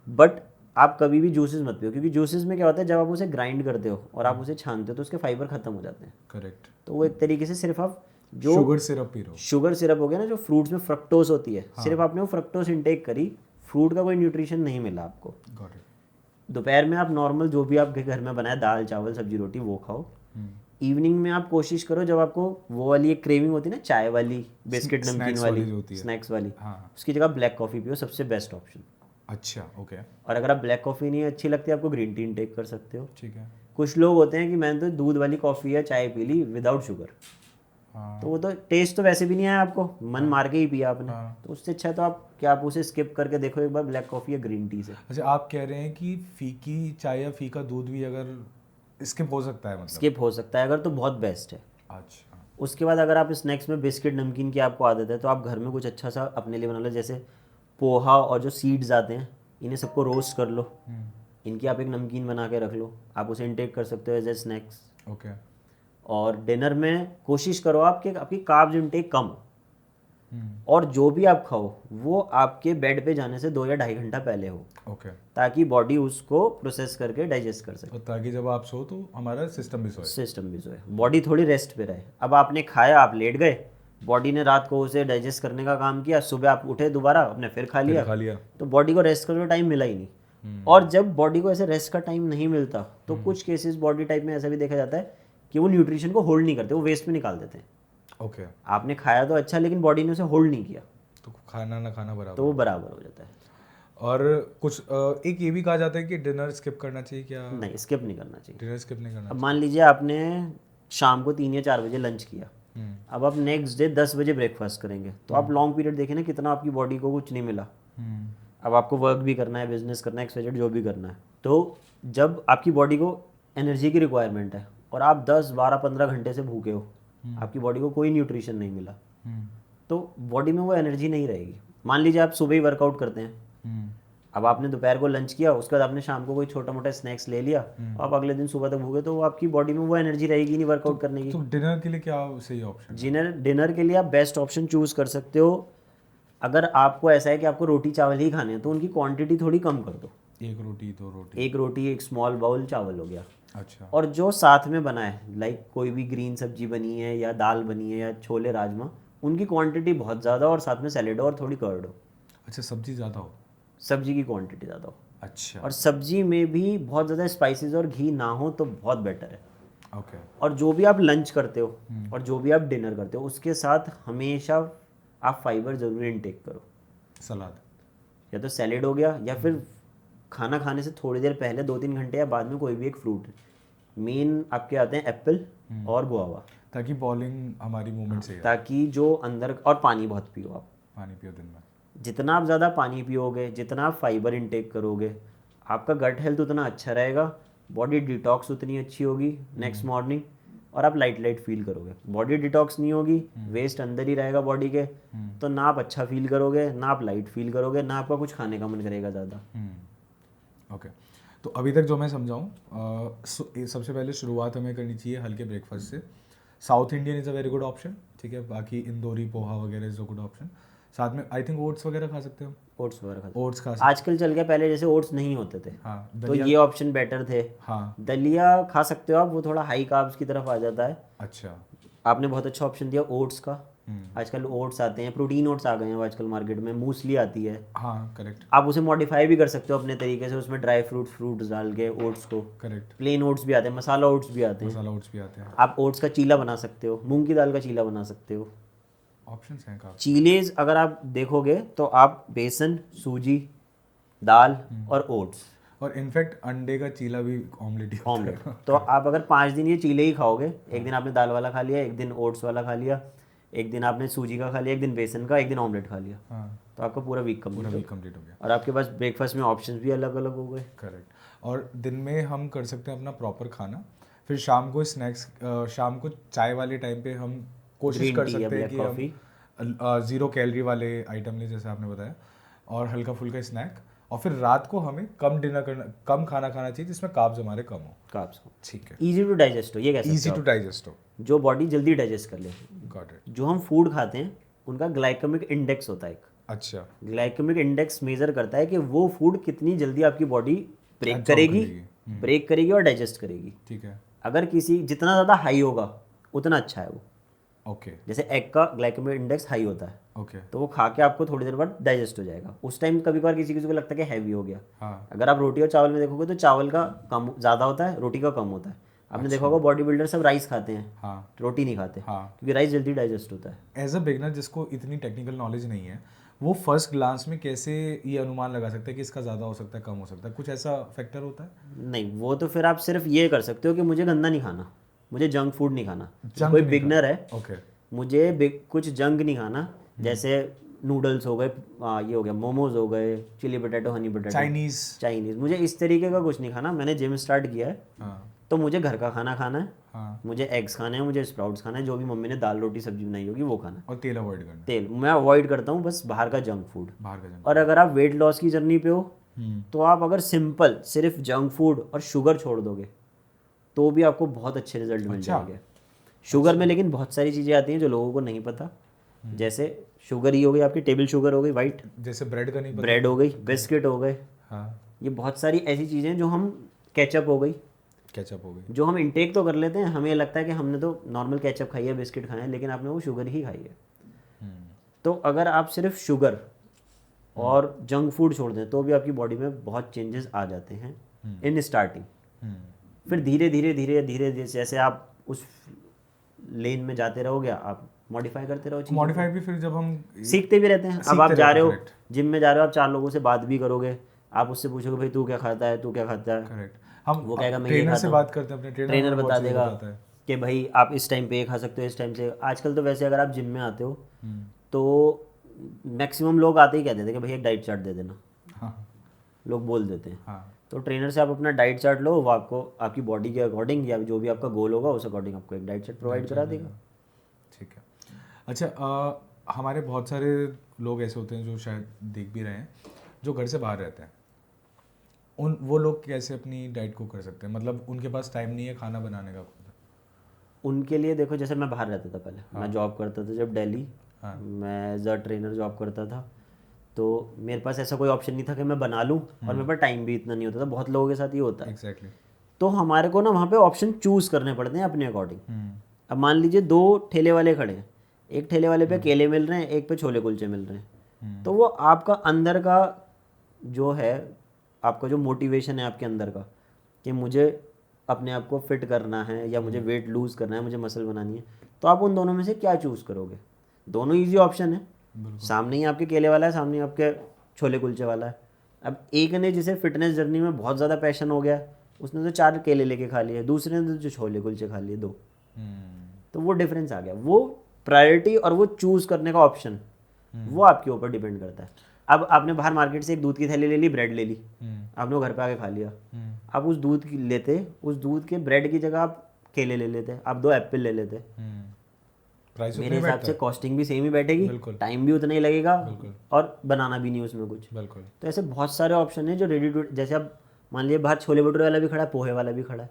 बट आप कभी भी जूसेस मत पियो, क्योंकि जूसेस में क्या होता है जब आप उसे ग्राइंड करते हो और आप उसे छानते हो तो उसके फाइबर खत्म हो जाते हैं। करेक्ट। तो वो एक तरीके से सिर्फ आप जो शुगर सिरप पी रहे हो। शुगर सिरप हो गया ना, जो फ्रूट्स में फ्रक्टोज होती है, सिर्फ आपने वो फ्रक्टोज इंटेक करी, फ्रूट का कोई न्यूट्रिशन नहीं मिला आपको। Got it. दोपहर में आप नॉर्मल जो भी आपके घर में बनाए, दाल चावल सब्जी रोटी, वो खाओ। इवनिंग में आप कोशिश करो, जब आपको वो वाली एक क्रेविंग होती है ना, चाय वाली, बिस्किट नमकीन snacks वाली वाली जो होती है। स्नैक्स वाली, हाँ। उसकी जगह ब्लैक कॉफ़ी पियो, सबसे बेस्ट ऑप्शन। अच्छा ओके और अगर आप ब्लैक कॉफ़ी नहीं अच्छी लगती आपको, ग्रीन टी इंटेक कर सकते हो। ठीक है। कुछ लोग होते हैं कि मैंने तो दूध वाली कॉफ़ी या चाय पी ली विदाउट शुगर, हाँ तो वो तो टेस्ट तो वैसे भी नहीं आया आपको, मन मार के ही पिया आपने। हाँ। तो उससे अच्छा तो आप उसे स्किप करके देखो एक बार ब्लैक कॉफ़ी या ग्रीन टी से। अच्छा आप कह रहे हैं कि फीकी चाय या फीका दूध भी अगर स्किप हो सकता है मतलब? स्किप हो सकता है अगर, तो बहुत बेस्ट है। अच्छा उसके बाद अगर आप स्नैक्स में बिस्किट नमकीन की आपको आदत है तो आप घर में कुछ अच्छा सा अपने लिए बना लो, जैसे पोहा और जो सीड्स आते हैं इन्हें सबको रोस्ट कर लो, इनकी आप एक नमकीन बना के रख लो, आप उसे इंटेक कर सकते हो एज ए स्नैक्स। ओके। और डिनर में कोशिश करो आपकी कार्ब्स इंटेक कम हो, और जो भी आप खाओ वो आपके बेड पे जाने से 2 या 2.5 घंटा पहले हो, ओके। ताकि बॉडी उसको प्रोसेस करके डाइजेस्ट कर सके, और ताकि जब आप सो तो हमारा सिस्टम भी सोए। सिस्टम भी सोए, बॉडी थोड़ी रेस्ट पे रहे। अब आपने खाया, आप लेट गए, बॉडी ने रात को उसे डाइजेस्ट करने का काम किया, सुबह आप उठे दोबारा आपने फिर खा लिया, तो बॉडी को रेस्ट करने का टाइम मिला ही नहीं। और जब बॉडी को ऐसे रेस्ट का टाइम नहीं मिलता तो कुछ केसेस बॉडी टाइप में ऐसा भी देखा जाता है कि वो न्यूट्रिशन को होल्ड नहीं करते, वो वेस्ट में निकाल देते हैं। ओके। आपने खाया तो अच्छा, लेकिन बॉडी ने उसे होल्ड नहीं किया, तो खाना ना खाना बराबर। तो वो बराबर हो जाता है। और कुछ एक ये भी कहा जाता है कि डिनर स्किप करना चाहिए क्या? नहीं, स्किप नहीं करना चाहिए। डिनर स्किप नहीं करना अब मान लीजिए आपने शाम को 3 या 4 बजे लंच किया, अब आप नेक्स्ट डे 10 बजे ब्रेकफास्ट करेंगे, तो आप लॉन्ग पीरियड देखें ना कितना आपकी बॉडी को कुछ नहीं मिला। अब आपको वर्क भी करना है, बिजनेस करना है, एक्सवाइजेड जो भी करना है, तो जब आपकी बॉडी को एनर्जी की रिक्वायरमेंट है और आप 10, 12, 15 घंटे से भूखे हो, आपकी बॉडी को कोई न्यूट्रिशन नहीं मिला, तो बॉडी में वो एनर्जी नहीं रहेगी। मान लीजिए आप सुबह ही वर्कआउट करते हैं, अब आपने दोपहर को लंच किया, उसके बाद आपने शाम को कोई छोटा मोटा स्नैक्स ले लिया, आप अगले दिन सुबह तक भूखे, तो वो आपकी बॉडी में वो एनर्जी रहेगी नहीं वर्कआउट करने की। तो डिनर के लिए क्या सही ऑप्शन? डिनर के लिए आप बेस्ट ऑप्शन चूज कर सकते हो। अगर आपको ऐसा है कि आपको रोटी चावल ही खाने हैं तो उनकी क्वांटिटी थोड़ी कम कर दो, 1 रोटी 2 रोटी। 1 रोटी, 1 स्मॉल बाउल चावल हो गया। अच्छा। और जो साथ में बना है, लाइक कोई भी ग्रीन सब्जी बनी है या दाल बनी है या छोले राजमा, उनकी क्वांटिटी बहुत ज़्यादा और साथ में सैलेड और थोड़ी कर्ड हो। अच्छा सब्जी ज़्यादा हो? सब्जी की क्वांटिटी ज़्यादा हो। अच्छा। और सब्जी में भी बहुत ज़्यादा स्पाइसेस और घी ना हो तो बहुत बेटर है। ओके। और जो भी आप लंच करते हो और जो भी आप डिनर करते हो, उसके साथ हमेशा आप फाइबर ज़रूर इनटेक करो। सलाद, या तो सैलेड हो गया, या फिर खाना खाने से थोड़ी देर पहले 2-3 घंटे या बाद में कोई भी एक फ्रूट। मेन आपके आते हैं एप्पल और गुआवा, ताकि बॉलिंग हमारी मूवमेंट सही रहे। ताकि जो अंदर, और पानी बहुत पियो आप। पानी पियो दिन में। जितना आप ज़्यादा पानी पियोगे, जितना आप फाइबर इनटेक करोगे, आपका गट हेल्थ उतना अच्छा रहेगा, बॉडी डिटॉक्स उतनी अच्छी होगी नेक्स्ट मॉर्निंग, और आप लाइट फील करोगे। बॉडी डिटॉक्स नहीं होगी, वेस्ट अंदर ही रहेगा बॉडी के, तो ना आप अच्छा फील करोगे, ना आप लाइट फील करोगे, ना आपका कुछ खाने का मन करेगा ज़्यादा। ओके। तो अभी तक जो मैं समझाऊँ, सबसे पहले शुरुआत हमें करनी चाहिए हल्के ब्रेकफास्ट से। South Indian is a very good option, ठीक है। बाकी इंदौरी पोहा वगैरह इज़ अ गुड ऑप्शन। साथ में आई थिंक ओट्स वगैरह खा सकते हो। ओट्स वगैरह ओट्स खा आजकल चल गया, पहले जैसे ओट्स नहीं होते थे। हाँ, तो ये ऑप्शन बेटर थे। हाँ। दलिया खा सकते हो आप, वो थोड़ा हाई कार्ब्स की तरफ आ जाता है। अच्छा। आपने बहुत अच्छा ऑप्शन दिया ओट्स का। आजकल ओट्स आते हैं, प्रोटीन ओट्स आ गए हैं आजकल मार्केट में, मूसली आती है। हाँ करेक्ट। आप उसे मॉडिफाई भी कर सकते हो अपने तरीके से, उसमें ड्राई फ्रूट्स डाल के ओट्स को। करेक्ट। प्लेन ओट्स भी आते हैं, मसाला ओट्स भी आते हैं। मसाला ओट्स भी आते हैं। आप ओट्स का चीला बना सकते हो, मूंग की दाल का चीला बना सकते हो। ऑप्शंस हैं काफ़ी। चीलेज अगर आप देखोगे तो आप बेसन, सूजी, दाल और ओट्स, और इनफैक्ट अंडे का चीला भी ऑमलेट ही होता है। ऑमलेट। तो आप अगर 5 दिन ये चीले ही खाओगे, एक दिन आपने दाल वाला खा लिया, एक दिन ओट्स वाला खा लिया, एक दिन आपने सूजी का खा लिया, एक दिन बेसन का, एक दिन ऑमलेट खा लिया, हाँ, तो आपका पूरा वीक पूरा कंप्लीट वीक कंप्लीट हो गया। और आपके पास ब्रेकफास्ट में ऑप्शंस भी अलग अलग हो गए। करेक्ट। और दिन में हम कर सकते हैं अपना प्रॉपर खाना, फिर शाम को स्नैक्स, शाम को चाय वाले टाइम पे हम कोशिश कर सकते हैं कि हम 0 कैलोरी वाले आइटम लें जैसे आपने बताया, और हल्का फुल्का स्नैक। और फिर रात को हमें कम खाना खाना चाहिए जिसमें कार्ब्स हमारे कम हो। कार्ब्स हो, ठीक है, इजी टू डाइजेस्ट हो, ये कह सकते इजी हो टू आप। डाइजेस्ट हो। जो बॉडी जल्दी डाइजेस्ट कर ले। Got it. जो हम फूड खाते हैं उनका ग्लाइकेमिक इंडेक्स होता है एक। अच्छा, ग्लाइकेमिक इंडेक्स मेजर करता है कि वो फूड कितनी जल्दी आपकी बॉडी ब्रेक Absorb करेगी, करेगी। ब्रेक करेगी और डाइजेस्ट करेगी। ठीक है, अगर किसी जितना ज़्यादा हाई होगा उतना अच्छा है वो। ओके जैसे एग का ग्लाइकेमिक इंडेक्स हाई होता है, ओके, तो वो खा के आपको थोड़ी देर बाद डाइजेस्ट हो जाएगा। उस टाइम कभी कभार किसी किसी को लगता है कि हैवी हो गया। हाँ अगर आप रोटी और चावल में देखोगे तो चावल का कम ज़्यादा होता है, रोटी का कम होता है। आपने देखा होगा बॉडी बिल्डर सब राइस खाते हैं, हाँ रोटी नहीं खाते, हाँ। क्योंकि राइस जल्दी डाइजेस्ट होता है। एज अ बिगनर जिसको इतनी टेक्निकल नॉलेज नहीं है, वो फर्स्ट ग्लांस में कैसे ये अनुमान लगा सकता है कि इसका ज़्यादा हो सकता है, कम हो सकता है? कुछ ऐसा फैक्टर होता है? नहीं, वो तो फिर आप सिर्फ ये कर सकते हो कि मुझे गंदा नहीं खाना, मुझे जंक फूड नहीं खाना। जंक कोई नहीं बिगनर है, ओके, मुझे कुछ जंक नहीं खाना, जैसे नूडल्स हो गए, ये हो गया मोमोज हो गए, chilli potato, honey potato, Chinese, मुझे इस तरीके का कुछ नहीं खाना। मैंने जिम स्टार्ट किया है, हाँ तो मुझे घर का खाना खाना है, हाँ, मुझे एग्स खाने हैं, मुझे स्प्राउट्स खाना है, जो भी मम्मी ने दाल रोटी सब्जी बनाई होगी वो खाना है। और तेल अवॉइड करना, तेल मैं अवॉइड करता हूँ, बस बाहर का जंक फूड। बाहर का जंक। और अगर आप वेट लॉस की जर्नी पे हो, तो आप अगर सिंपल सिर्फ जंक फूड और शुगर छोड़ दोगे तो भी आपको बहुत अच्छे रिजल्ट मिल जाएंगे। शुगर में लेकिन बहुत सारी चीज़ें आती हैं जो लोगों को नहीं पता। जैसे शुगर ही हो गई आपकी, टेबल शुगर हो गई वाइट, जैसे ब्रेड का नहीं पता। ब्रेड हो गई, बिस्किट हो गए, हाँ, ये बहुत सारी ऐसी चीज़ें जो हम, केचप हो गई, केचप हो गई। जो हम इंटेक तो कर लेते हैं, हमें लगता है कि हमने तो नॉर्मल केचप खाई है, बिस्किट खाए हैं, लेकिन आपने वो शुगर ही खाई है। तो अगर आप सिर्फ शुगर और जंक फूड छोड़ दें तो भी आपकी बॉडी में बहुत चेंजेस आ जाते हैं इन स्टार्टिंग। फिर धीरे धीरे धीरे धीरे जैसे आप उस लेन में जाते रहोगे, आप मॉडिफाई करते रहो चीज़ों को। मॉडिफाई भी फिर जब हम सीखते भी रहते हैं। अब आप सीखते जा रहते रहे हैं, हो correct। जिम में जा रहे हो, आप 4 लोगों से बात भी करोगे, आप उससे पूछोगे भाई तू क्या खाता है, तू क्या खाता है, करेक्ट। हम वो कहेगा मैं ये ट्रेनर खाता से हूँ। बात करते हैं, अपने ट्रेनर हमें बहुत बता चीज़ें देगा बताता है। कि भाई आप इस टाइम पे ये खा सकते हो, इस टाइम से। आजकल तो वैसे अगर आप जिम में आते हो तो मैक्सिमम लोग आते ही कहते थे कि भाई एक डाइट चार्ट दे देना, हाँ लोग बोल देते हैं। हाँ, तो ट्रेनर से आप अपना डाइट चार्ट लो, वो आपको आपकी बॉडी के अकॉर्डिंग या जो भी आपका गोल होगा उस अकॉर्डिंग आपको एक डाइट चार्ट प्रोवाइड करा देगा। ठीक है। अच्छा, हमारे बहुत सारे लोग ऐसे होते हैं जो शायद देख भी रहे हैं, जो घर से बाहर रहते हैं। वो लोग कैसे अपनी डाइट को कर सकते हैं? मतलब उनके पास टाइम नहीं है खाना बनाने का खुद। उनके लिए देखो, जैसे मैं बाहर रहता था पहले, मैं जॉब करता था जब दिल्ली, हाँ। मैं एज अ ट्रेनर जॉब करता था, तो मेरे पास ऐसा कोई ऑप्शन नहीं था कि मैं बना लूँ, और मेरे पास टाइम भी इतना नहीं होता था। बहुत लोगों के साथ ये होता है। एग्जैक्टली। तो हमारे को ना वहाँ पे ऑप्शन चूज़ करने पड़ते हैं अपने अकॉर्डिंग। अब मान लीजिए 2 ठेले वाले खड़े हैं, एक ठेले वाले पे केले मिल रहे हैं, एक पे छोले कुलचे मिल रहे हैं। तो वो आपका अंदर का जो है, आपका जो मोटिवेशन है आपके अंदर का कि मुझे अपने आप को फिट करना है या मुझे वेट लूज़ करना है, मुझे मसल बनानी है, तो आप उन दोनों में से क्या चूज़ करोगे? दोनों ईजी ऑप्शन है, सामने ही आपके केले वाला है, सामने ही आपके छोले कुलचे वाला है। अब एक ने जिसे फिटनेस जर्नी में बहुत ज़्यादा पैशन हो गया, उसने तो 4 केले लेके खा लिए, दूसरे ने तो जो छोले कुलचे खा लिए 2। तो वो डिफरेंस आ गया। वो प्रायोरिटी और वो चूज़ करने का ऑप्शन, वो आपके ऊपर डिपेंड करता है। अब आपने बाहर मार्केट से एक दूध की थैली ले ली, ब्रेड ले ली, आपने वो घर पे आके खा लिया। आप उस दूध की लेते, उस दूध के ब्रेड की जगह आप केले ले लेते, आप 2 एप्पल ले लेते, प्राइस मेरे हिसाब से कॉस्टिंग भी सेम ही बैठेगी, टाइम भी उतना ही लगेगा, और बनाना भी नहीं उसमें कुछ। बिल्कुल। तो ऐसे बहुत सारे ऑप्शन हैं जो रेडी टू, जैसे अब मान लीजिए बाहर छोले भटूरे वाला भी खड़ा है, पोहे वाला भी खड़ा है,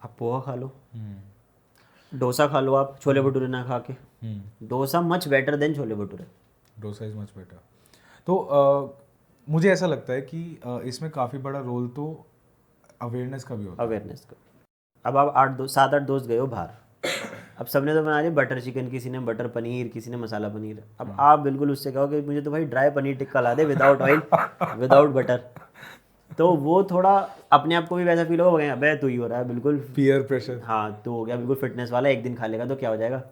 आप पोहा खा लो, डोसा खा लो आप, छोले भटूरे ना खा के। Dosa much better than chole bhature. Dosa is much better. तो मुझे ऐसा लगता है कि इसमें काफ़ी बड़ा रोल तो अवेयरनेस का भी होता है। अवेयरनेस का। अब आप 7-8 दोस्त गए हो बाहर, अब सबने तो बना लिया बटर चिकन, किसी ने बटर पनीर, किसी ने मसाला पनीर। अब आप बिल्कुल उससे कहो कि मुझे तो भाई ड्राई पनीर टिक्का ला दे, विदाउट ऑयल, विदाउट बटर, तो वो थोड़ा अपने आप को भी वैसा फील होगा, अबे तू ही हो रहा है बिल्कुल पीयर प्रेशर। हाँ, तो हो गया बिल्कुल फिटनेस वाला, एक दिन खा लेगा तो क्या हो जाएगा।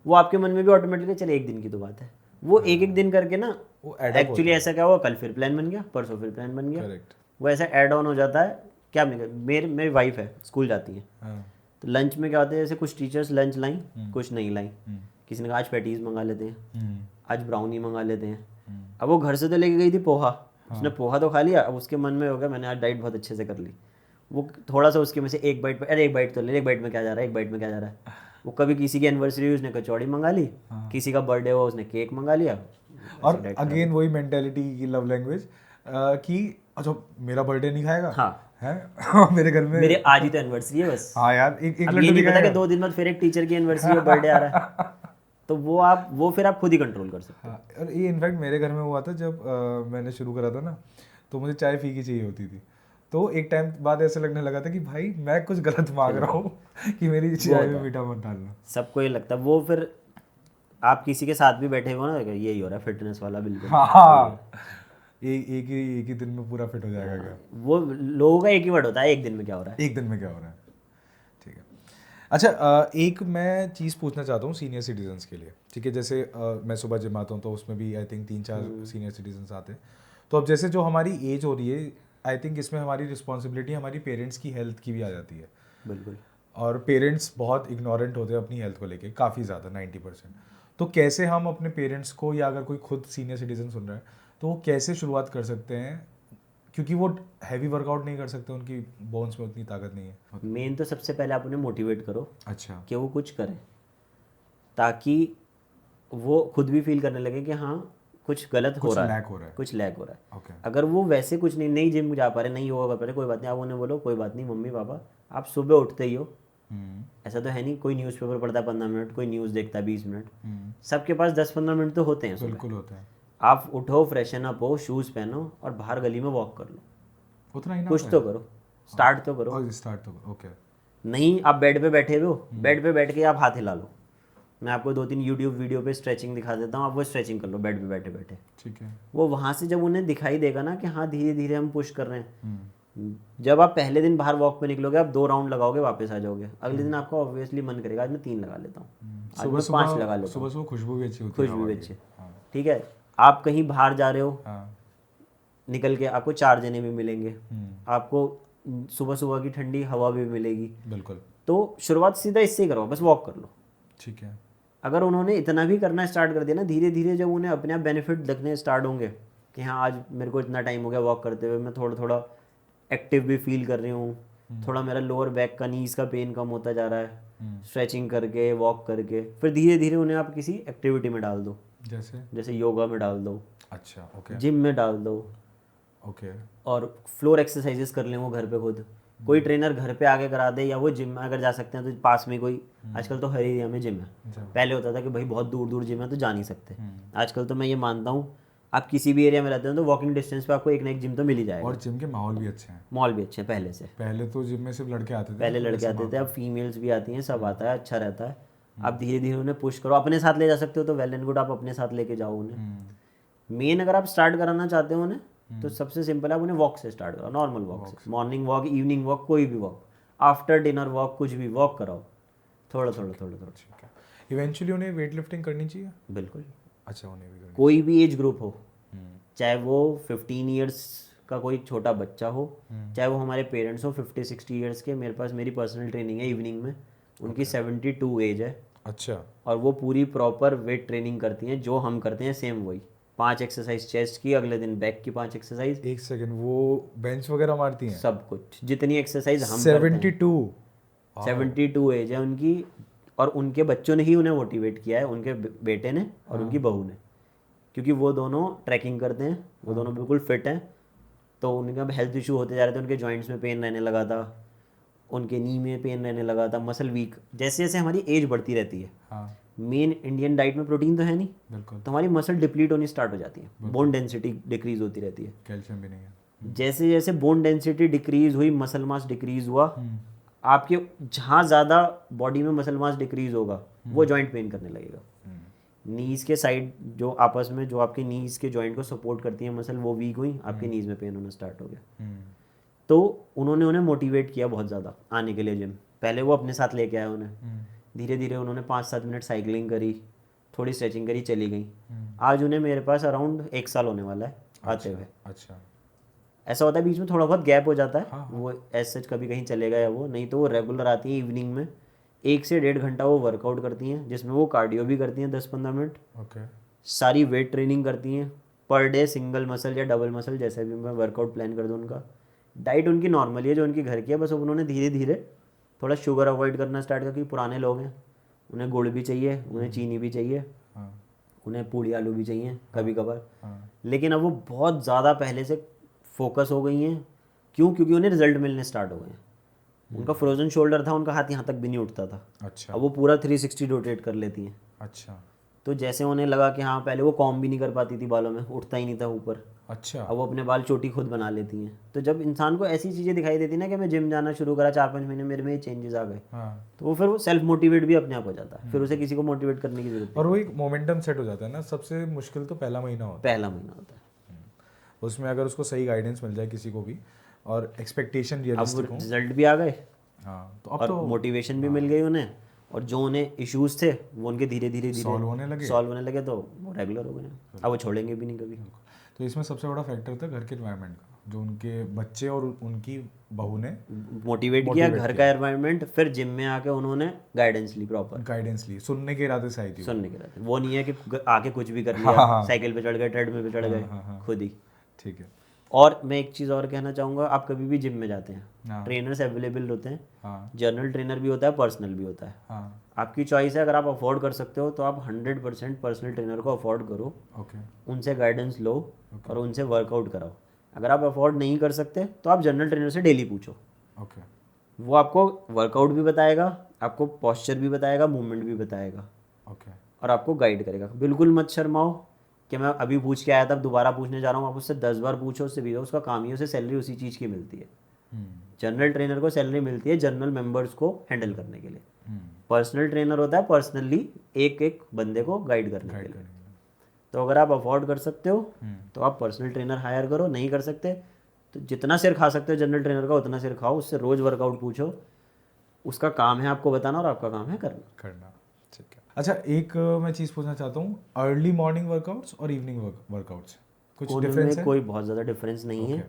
वो आपके मन में भी ऑटोमेटिकली, चले एक दिन की तो बात है, वो एक दिन करके ना, एक्चुअली ऐसा क्या हुआ, कल फिर प्लान बन गया, परसों फिर प्लान बन गया, करेक्ट। वो ऐसा ऐड ऑन हो जाता है। क्या मेरी वाइफ है, स्कूल जाती है, तो लंच में क्या होता है, जैसे कुछ टीचर्स लंच लाई, कुछ नहीं लाई, किसी ने कहा आज पैटीज मंगा लेते हैं, आज ब्राउनी मंगा लेते हैं। अब वो घर से तो लेके गई थी पोहा, उसने पोहा तो खा लिया, अब उसके मन में हो गया मैंने आज डाइट बहुत अच्छे से कर ली, वो थोड़ा सा उसके में से एक बाइट, अरे एक बाइट तो ले, एक बाइट में क्या जा रहा है, एक बाइट में क्या जा रहा है। वो कभी किसी की एनिवर्सरी हुई उसने कचौड़ी मंगा ली, किसी का बर्थडे हुआ उसने केक मंगा लिया। और अगेन वही मेंटेलिटी की लव लैंग्वेज, कि अच्छा मेरा बर्थडे नहीं खाएगा हाँ है मेरे घर में मेरे आज ही तो एनिवर्सरी है बस। हाँ यार एक अब लड्डू ये नहीं नहीं पता कि खाएगा 2 दिन बाद फिर एक टीचर की एनिवर्सरी है, बर्थडे आ रहा है, तो वो फिर आप खुद ही कंट्रोल कर सकते हो। हाँ और ये इनफैक्ट मेरे घर में हुआ था जब मैंने शुरू करा था ना, तो मुझे चाय फीकी चाहिए होती थी, तो एक टाइम बाद ऐसा लगने लगा था कि भाई मैं कुछ गलत मांग रहा हूँ कि मेरी वो चाय होता में है, मीठा मत डालना। सबको ये लगता है। वो फिर आप किसी के साथ भी बैठे हो ना, यही हो रहा है फिटनेस वाला, बिल्कुल हाँ एक ही दिन में पूरा फिट हो जाएगा क्या? वो लोगों का एक ही वर्ड होता है, एक दिन में क्या हो रहा है। एक दिन में क्या हो रहा है? ठीक है। अच्छा एक मैं चीज़ पूछना चाहता हूँ सीनियर सिटीजन्स के लिए, ठीक है? जैसे मैं सुबह जिम आता हूँ तो उसमें भी आई थिंक 3-4 सीनियर सिटीजन्स आते हैं, तो अब जैसे जो हमारी एज हो रही है, आई थिंक इसमें हमारी रिस्पॉन्सिबिलिटी हमारी पेरेंट्स की हेल्थ की भी आ जाती है, बिल्कुल। और पेरेंट्स बहुत इग्नोरेंट होते हैं अपनी हेल्थ को लेके, काफ़ी ज़्यादा 90%। तो कैसे हम अपने पेरेंट्स को, या अगर कोई खुद सीनियर सिटीजन सुन रहा है, तो वो कैसे शुरुआत कर सकते हैं, क्योंकि वो हैवी वर्कआउट नहीं कर सकते, उनकी बोन्स में उतनी ताकत नहीं है। मेन तो सबसे पहले आप उन्हें मोटिवेट करो अच्छा कि वो कुछ करें, ताकि वो खुद भी फील करने लगे कि हाँ कुछ गलत हो कुछ रहा है, लैक हो रहा है। कुछ लैक हो रहा है। ओके अगर वो वैसे कुछ नहीं जिम जा पा रहे, नहीं योगा कर पा रहे, कोई बात नहीं, आप उन्हें बोलो कोई बात नहीं मम्मी पापा, आप सुबह उठते ही हो, ऐसा तो है नहीं कोई न्यूज़पेपर पढ़ता है 15 मिनट, कोई न्यूज़ देखता है 20 मिनट, सबके पास 10-15 मिनट तो होते हैं सुबह। बिल्कुल होता है। आप उठो, फ्रेशन अप हो, शूज़ पहनो और बाहर गली में वॉक कर लो, उतना ही ना कुछ तो करो, स्टार्ट तो करो। और स्टार्ट तो ओके। नहीं आप बेड पे बैठे हुए हो, बेड पे बैठ के आप हाथ हिला लो, मैं आपको 2-3 यूट्यूब वीडियो पे स्ट्रेचिंग दिखा देता हूँ, आप वो स्ट्रेचिंग कर लो बेड पे बैठे बैठे। ठीक है। वो वहाँ से जब उन्हें दिखाई देगा ना कि हाँ धीरे धीरे हम पुश कर रहे हैं, जब आप पहले दिन बाहर वॉक पे निकलोगे, आप 2 राउंड लगाओगे, वापस आ जाओगे, अगले दिन आपका ऑब्वियसली मन करेगा आज मैं 3 लगा लेता हूँ, आज मैं 5 लगा लेता हूँ, सुबह सुबह खुशबू भी अच्छी होती है, खुशबू हवा भी की। अच्छी। हाँ ठीक है, आप कहीं बाहर जा रहे हो, हाँ निकल के आपको 4 जने भी मिलेंगे, आपको सुबह सुबह की ठंडी हवा भी मिलेगी, बिल्कुल। तो शुरुआत सीधा इससे ही करो, बस वॉक कर लो। ठीक है। अगर उन्होंने इतना भी करना स्टार्ट कर दिया ना, धीरे धीरे जब उन्हें अपने आप बेनिफिट दिखने स्टार्ट होंगे कि हाँ आज मेरे को इतना टाइम हो गया वॉक करते हुए, मैं थोड़ा थोड़ा एक्टिव भी फील कर रही हूँ, थोड़ा मेरा लोअर बैक का नीज का पेन कम होता जा रहा है, स्ट्रेचिंग करके वॉक करके, फिर धीरे धीरे उन्हें आप किसी एक्टिविटी में डाल दो, जैसे योगा में डाल दो, अच्छा ओके जिम में डाल दो, ओके और फ्लोर एक्सरसाइजेस कर लें वो घर पे खुद, कोई ट्रेनर घर पे आके करा दे, या वो जिम में अगर जा सकते हैं तो पास में कोई, आजकल तो हर एरिया में जिम है, पहले होता था कि भाई बहुत दूर दूर जिम है तो जा नहीं सकते, आजकल तो मैं ये मानता हूँ आप किसी भी एरिया में रहते हो तो वॉकिंग डिस्टेंस पे आपको एक ना एक जिम तो मिल ही जाएगा, और जिम के माहौल भी अच्छे हैं, मॉल भी अच्छे हैं पहले से, पहले तो जिम में सिर्फ लड़के आते थे, पहले लड़के आते थे, अब फीमेल्स भी आती हैं, सब आता है, अच्छा रहता है। आप धीरे धीरे उन्हें पुश करो, अपने साथ ले जा सकते हो तो वेल एंड गुड, आप अपने साथ लेके जाओ उन्हें। मेन अगर आप स्टार्ट कराना चाहते हो उन्हें, तो सबसे सिंपल है, आप उन्हें वॉक से स्टार्ट करो, नॉर्मल वॉक से, मॉर्निंग वॉक, इवनिंग वॉक, कोई भी वॉक, आफ्टर डिनर वॉक, कुछ भी वॉक कराओ, थोड़ा थोड़ा थोड़ा थोड़ा। ठीक है। इवेंचुअली उन्हें वेट लिफ्टिंग करनी चाहिए? बिल्कुल, अच्छा उन्हें भी करनी कोई भी एज ग्रुप हो, चाहे वो 15 ईयर्स का कोई छोटा बच्चा हो, चाहे वो हमारे पेरेंट्स हो 50-60 ईयर्स के, मेरे पास मेरी पर्सनल ट्रेनिंग है इवनिंग में, उनकी 72 एज है, अच्छा और वो पूरी प्रॉपर वेट ट्रेनिंग करती हैं, जो हम करते हैं सेम वही, 5 एक्सरसाइज चेस्ट की, अगले दिन बैक की 5 एक्सरसाइज, एक सेकंड, वो बेंच वगैरह मारती हैं? सब कुछ जितनी एक्सरसाइज हम करते हैं। 72? 72 एज है उनकी, और उनके बच्चों ने ही उन्हें मोटिवेट किया है, उनके बेटे ने और उनकी बहू ने, क्योंकि वो दोनों ट्रैकिंग करते हैं, वो दोनों बिल्कुल फिट हैं, तो उनके अब हेल्थ इशू होते जा रहे थे, उनके जॉइंट्स में पेन रहने लगा था, उनके नी में पेन रहने लगा था, मसल वीक, जैसे जैसे हमारी एज बढ़ती रहती है, हाँ मेन इंडियन डाइट में प्रोटीन तो है नहीं, बिल्कुल, तो हमारी मसल डिप्लीट होनी स्टार्ट हो जाती है, बोन डेंसिटी डिक्रीज होती रहती है, कैल्शियम भी नहीं है। जैसे जैसे बोन डेंसिटी डिक्रीज हुई, मसल मास डिक्रीज हुआ, आपके जहाँ ज़्यादा बॉडी में मसल मास डिक्रीज होगा वो जॉइंट पेन करने लगेगा, नीज के साइड जो आपस में जो आपके नीज के जॉइंट को सपोर्ट करती है मसल, वो वीक हुई, आपके नीज में पेन होना स्टार्ट हो गया। तो उन्होंने उन्हें मोटिवेट किया बहुत ज़्यादा आने के लिए जिम, पहले वो अपने साथ लेके आए उन्हें, धीरे धीरे उन्होंने 5-7 मिनट साइकिलिंग करी, थोड़ी स्ट्रेचिंग करी, चली गई, आज उन्हें मेरे पास अराउंड 1 साल होने वाला है आते हुए। अच्छा ऐसा होता है बीच में थोड़ा बहुत गैप हो जाता है, वो ऐसे सच कभी कहीं चले गए वो, नहीं तो वो रेगुलर आती है इवनिंग में, 1 से 1.5 घंटा वो वर्कआउट करती हैं, जिसमें वो कार्डियो भी करती हैं 10-15 मिनट, ओके सारी वेट ट्रेनिंग करती हैं, पर डे सिंगल मसल या डबल मसल जैसे भी मैं वर्कआउट प्लान कर दूँ उनका, डाइट उनकी नॉर्मली है जो उनकी घर की है, बस उन्होंने धीरे धीरे थोड़ा शुगर अवॉइड करना स्टार्ट किया, क्योंकि पुराने लोग हैं, उन्हें गुड़ भी चाहिए, उन्हें चीनी भी चाहिए, हाँ उन्हें पूड़ी आलू भी चाहिए कभी कभार, हाँ लेकिन अब वो बहुत ज़्यादा पहले से फोकस हो गई हैं। क्यों? क्योंकि उन्हें रिजल्ट मिलने स्टार्ट हो गए हैं। उनका फ्रोजन शोल्डर था, उनका हाथ यहाँ तक भी नहीं उठता था, अच्छा अब वो पूरा 360 रोटेट कर लेती हैं। अच्छा तो जैसे उन्हें लगा कि हाँ, पहले वो कॉम्ब भी नहीं कर पाती थी बालों में, उठता ही नहीं था ऊपर, अच्छा अब वो अपने बाल चोटी खुद बना लेती हैं। तो जब इंसान को ऐसी चीज़ें दिखाई देती ना कि मैं जिम जाना शुरू करा, 4-5 महीने मेरे में ये चेंजेस आ गए, हाँ। तो वो फिर वो सेल्फ मोटिवेट भी अपने आप हो जाता है, फिर उसे किसी को मोटिवेट करने की जरूरत और वो एक मोमेंटम सेट हो जाता है ना। सबसे मुश्किल तो पहला महीना होता पहला महीना होता है। है। उसमें अगर उसको सही गाइडेंस मिल जाए किसी को भी और एक्सपेक्टेशन अब रियलिस्टिक हो। रिजल्ट भी आ गए हाँ तो अब और तो मोटिवेशन भी मिल गई उन्हें, और जो उन्हें इश्यूज थे वो उनके धीरे धीरे सॉल्व होने लगे। सॉल्व होने लगे, तो वो रेगुलर हो गए, अब वो छोड़ेंगे भी नहीं कभी। तो इसमें सबसे बड़ा फैक्टर था घर के एनवायरनमेंट का, जो उनके बच्चे और उनकी बहू ने मोटिवेट किया, घर का एनवायरनमेंट, फिर जिम में आके उन्होंने गाइडेंस ली, प्रॉपर गाइडेंस ली, सुनने के इरादे से आई थी वो। सुनने के रहते, वो नहीं है कि आके कुछ भी कर हाँ, लिया, हाँ। साइकिल पे चढ़ गए, ट्रेडमिल पे चढ़ गए, खुद ही। ठीक है। और मैं एक चीज़ और कहना चाहूँगा, आप कभी भी जिम में जाते हैं, हाँ ट्रेनर्स अवेलेबल होते हैं, हाँ जर्नल ट्रेनर भी होता है, पर्सनल भी होता है, हाँ। आपकी चॉइस है। अगर आप अफोर्ड कर सकते हो तो आप 100% पर्सनल ट्रेनर को अफोर्ड करो, ओके उनसे गाइडेंस लो और उनसे वर्कआउट कराओ। अगर आप अफोर्ड नहीं कर सकते तो आप जनरल ट्रेनर से डेली पूछो, ओके वो आपको वर्कआउट भी बताएगा, आपको पोस्चर भी बताएगा, मूवमेंट भी बताएगा, ओके। और आपको गाइड करेगा। बिल्कुल मत शर्माओ कि मैं अभी पूछ के आया था, अब दोबारा पूछने जा रहा हूँ, आप उससे 10 बार पूछो, उससे भी उसका काम ही, उसे सैलरी उसी चीज़ की मिलती है। जनरल ट्रेनर को सैलरी मिलती है जनरल मेंबर्स को हैंडल करने के लिए, पर्सनल ट्रेनर होता है पर्सनली एक एक बंदे को गाइड करने के लिए। तो अगर आप अफोर्ड कर सकते हो तो आप पर्सनल ट्रेनर हायर करो, नहीं कर सकते तो जितना सिर खा सकते हो जनरल ट्रेनर का उतना सिर खाओ, उससे रोज़ वर्कआउट पूछो, उसका काम है आपको बताना और आपका काम है करना। ठीक है। अच्छा एक मैं चीज़ पूछना चाहता हूँ, अर्ली मॉर्निंग वर्कआउट्स और इवनिंग वर्कआउट्स कुछ डिफरेंस में है? कोई बहुत ज़्यादा डिफरेंस नहीं है,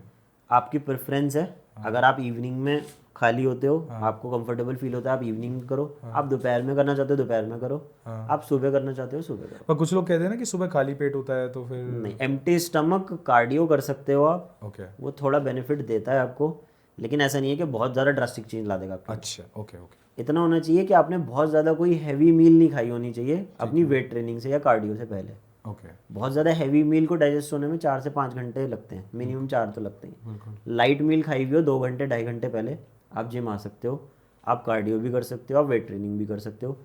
आपकी प्रेफरेंस है। अगर आप इवनिंग में खाली होते हो, आपको कंफर्टेबल फील होता है, आप इवनिंग में करो, आप दोपहर में करना चाहते हो दोपहर में करो, आप सुबह करना चाहते हो सुबह करो। पर कुछ लोग कहते हैं ना कि सुबह खाली पेट होता है तो फिर नहीं, एम्प्टी स्टमक कार्डियो कर सकते हो आप, ओके। वो थोड़ा बेनिफिट देता है आपको, लेकिन ऐसा नहीं है कि बहुत ज़्यादा ड्रास्टिक चेंज ला देगा आपको। अच्छा ओके ओके। इतना होना चाहिए कि आपने बहुत ज़्यादा कोई हैवी मील नहीं खाई होनी चाहिए अपनी वेट ट्रेनिंग से या कार्डियो से पहले। ओके। बहुत ज़्यादा हैवी मील को डाइजेस्ट होने में 4 से 5 घंटे लगते हैं, मिनिमम 4 तो लगते हैं। बिल्कुल। लाइट मील खाई हुई हो 2 घंटे 2.5 घंटे पहले आप जिम आ सकते हो, आप कार्डियो भी कर सकते हो, आप वेट ट्रेनिंग भी कर सकते हो।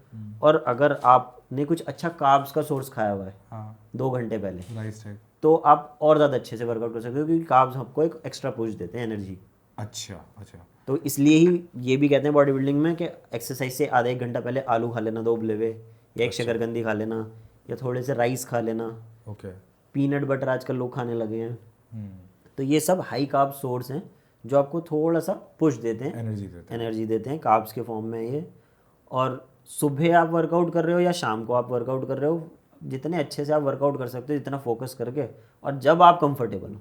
और अगर आपने कुछ अच्छा कार्ब्स का सोर्स खाया हुआ है हाँ 2 घंटे पहले, राइस टाइप। तो आप और ज़्यादा अच्छे से वर्कआउट कर सकते हो, क्योंकि कार्ब्स आपको एक एक्स्ट्रा पुश देते हैं, एनर्जी। अच्छा अच्छा। तो इसलिए ही ये भी कहते हैं बॉडी बिल्डिंग में कि एक्सरसाइज से आधा 1 घंटा पहले आलू खा लेना 2 उबले हुए, या एक शकरकंदी खा लेना, या थोड़े से राइस खा लेना। ओके। पीनट बटर आजकल लोग खाने लगे हैं। तो ये सब हाई कार्ब सोर्स हैं जो आपको थोड़ा सा पुश देते हैं, एनर्जी देते हैं कार्ब्स के फॉर्म में ये। और सुबह आप वर्कआउट कर रहे हो या शाम को आप वर्कआउट कर रहे हो, जितने अच्छे से आप वर्कआउट कर सकते हो, जितना फोकस करके, और जब आप कंफर्टेबल हो।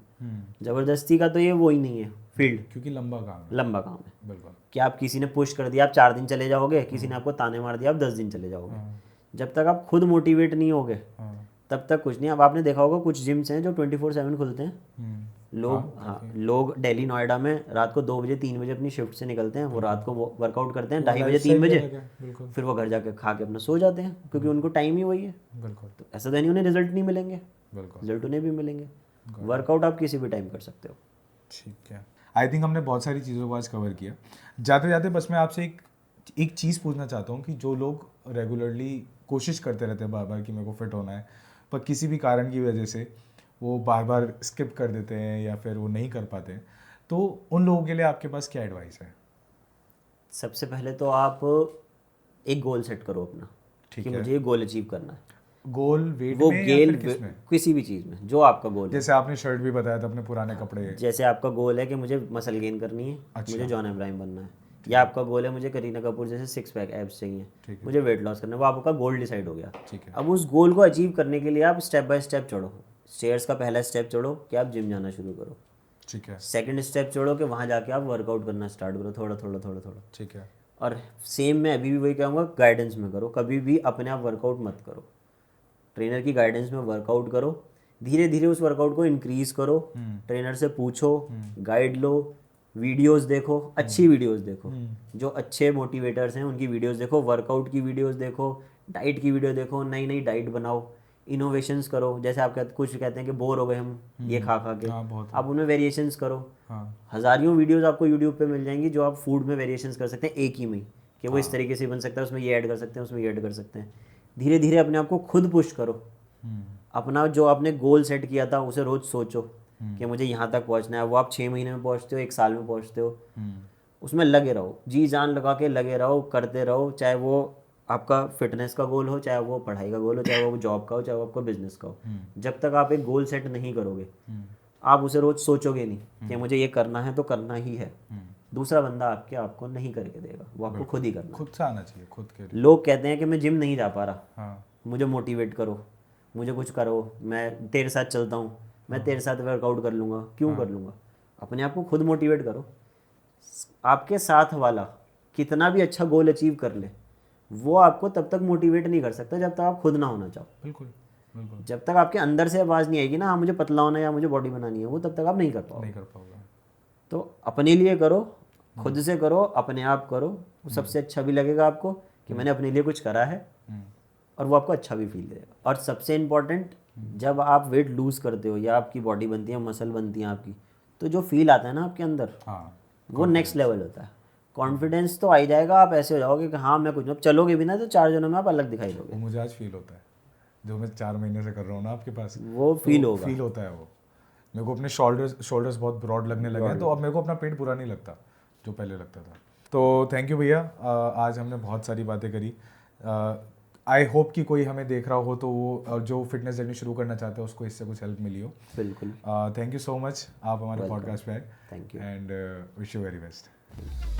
ज़बरदस्ती का तो ये वो ही नहीं है फील्ड, क्योंकि लंबा काम है। बिल्कुल। कि आप किसी ने पुश कर दिया आप 4 दिन चले जाओगे, किसी ने आपको ताने मार दिया आप 10 दिन चले जाओगे। जब तक आप खुद मोटिवेट नहीं होगे तब तक कुछ नहीं। अब आपने देखा होगा कुछ जिम्स हैं जो 24/7 खुलते हैं। लोग दिल्ली नोएडा में रात को 2 बजे 3 बजे अपनी शिफ्ट से निकलते हैं, वो रात को वर्कआउट करते हैं 2:30 बजे 3 बजे, फिर वो घर जाके खा के अपना सो जाते हैं, क्योंकि उनको टाइम ही वही है। बिल्कुल। तो ऐसा तो नहीं उन्हें रिजल्ट नहीं मिलेंगे, बिल्कुल रिजल्ट उन्हें भी मिलेंगे। वर्कआउट आप किसी भी टाइम कर सकते हो। ठीक है। आई थिंक हमने बहुत सारी चीज़ों को आज कवर किया। जाते जाते बस मैं आपसे एक चीज़ पूछना चाहता हूँ कि जो लोग रेगुलरली कोशिश करते रहते हैं बार बार कि मेरे को फिट होना है, पर किसी भी कारण की वजह से वो बार बार स्किप कर देते हैं या फिर वो नहीं कर पाते, तो उन लोगों के लिए आपके पास क्या एडवाइस है? सबसे पहले तो आप एक गोल सेट करो अपना, ठीक कि है। मुझे ये गोल अचीव करना है। गोल वेट वो में या गेल फिर किसमें? किसी भी चीज़ में जो आपका गोल है। जैसे आपने शर्ट भी बताया था अपने पुराने कपड़े। जैसे आपका गोल है कि मुझे मसल गेन करनी है, मुझे जॉन अब्राहम बनना है, या आपका गोल है मुझे करीना कपूर जैसे 6 पैक एब्स चाहिए, मुझे वेट लॉस करना है, वो आपका गोल डिसाइड हो गया। ठीक है। अब उस गोल को अचीव करने के लिए आप स्टेप बाय स्टेप चढ़ो। स्टेयर्स का पहला स्टेप चढ़ो कि आप जिम जाना शुरू करो। ठीक है। सेकंड स्टेप चढ़ो कि वहाँ जाके आप वर्कआउट करना स्टार्ट करो, थोड़ा थोड़ा थोड़ा थोड़ा। ठीक है। और सेम मैं अभी भी वही कहूँगा, गाइडेंस में करो, कभी भी अपने आप वर्कआउट मत करो, ट्रेनर की गाइडेंस में वर्कआउट करो। धीरे धीरे उस वर्कआउट को इंक्रीज करो, ट्रेनर से पूछो, गाइड लो, वीडियोस देखो, अच्छी वीडियोस देखो, जो अच्छे मोटिवेटर्स हैं उनकी वीडियोस देखो, वर्कआउट की वीडियोस देखो, डाइट की वीडियो देखो, नई नई डाइट बनाओ। इनोवेशंस करो। जैसे आप कुछ कहते हैं कि बोर हो गए हम ये खा खा के, हाँ, बहुत आप उनमें वेरिएशंस करो। हाँ हज़ारों वीडियोस आपको यूट्यूब पे मिल जाएंगी जो आप फूड में वेरिएशंस कर सकते हैं एक ही में, कि वो इस हाँ। तरीके से बन सकता है, उसमें ये ऐड कर सकते हैं, उसमें ये ऐड कर सकते हैं। धीरे धीरे अपने आप को खुद पुश करो। अपना जो आपने गोल सेट किया था उसे रोज़ सोचो कि मुझे यहाँ तक पहुँचना है। वो आप 6 महीने में पहुँचते हो, 1 साल में पहुँचते हो, उसमें लगे रहो, जी जान लगा के लगे रहो, करते रहो। चाहे वो आपका फिटनेस का गोल हो, चाहे वो पढ़ाई का गोल हो, चाहे वो जॉब का हो, चाहे वो आपका बिजनेस का हो। जब तक आप एक गोल सेट नहीं करोगे, आप उसे रोज सोचोगे नहीं कि मुझे ये करना है तो करना ही है। दूसरा बंदा आपको नहीं करके देगा, वो आपको खुद ही करना। खुद से आना चाहिए, खुद के लिए। लोग कहते हैं कि मैं जिम नहीं जा पा रहा, हाँ मुझे मोटिवेट करो, मुझे कुछ करो, मैं तेरे साथ चलता हूँ, मैं तेरे साथ वर्कआउट कर लूँगा। क्यों कर लूँगा? अपने आप को खुद मोटिवेट करो। आपके साथ वाला कितना भी अच्छा गोल अचीव कर ले, वो आपको तब तक मोटिवेट नहीं कर सकता जब तक आप खुद ना होना चाहो। बिल्कुल बिल्कुल। जब तक आपके अंदर से आवाज़ नहीं आएगी ना, हाँ मुझे पतला होना है या मुझे बॉडी बनानी है, वो तब तक आप नहीं कर पाओगे। नहीं कर पाओगे। तो अपने लिए करो, खुद से करो, अपने आप करो। वो सबसे अच्छा भी लगेगा आपको कि मैंने अपने लिए कुछ करा है, और वो आपको अच्छा भी फील करेगा। और सबसे इम्पोर्टेंट, जब आप वेट लूज़ करते हो या आपकी बॉडी बनती है, मसल बनती है आपकी, तो जो फील आता है ना आपके अंदर, हाँ वो नेक्स्ट लेवल होता है। कॉन्फिडेंस तो आ ही जाएगा, आप ऐसे हो जाओगे कि हाँ मैं कुछ नहीं। अब चलोगे भी ना तो 4 जनों में आप अलग दिखाई वो दोगे। मुझे आज फील होता है, जो मैं 4 महीने से कर रहा हूँ ना आपके पास, वो फील होगा। फील होता है वो। मेरे को अपने शोल्डर्स बहुत ब्रॉड लगने लगे हैं, तो अब मेरे को अपना पेट पूरा नहीं लगता जो पहले लगता था। तो थैंक यू भैया, आज हमने बहुत सारी बातें करी। आई होप कि कोई हमें देख रहा हो तो वो जो फिटनेस जर्नी शुरू करना चाहते हो उसको इससे कुछ हेल्प मिली हो। बिल्कुल। थैंक यू सो मच, आप हमारे Welcome. पॉडकास्ट पे आए। Thank you. And wish you very best.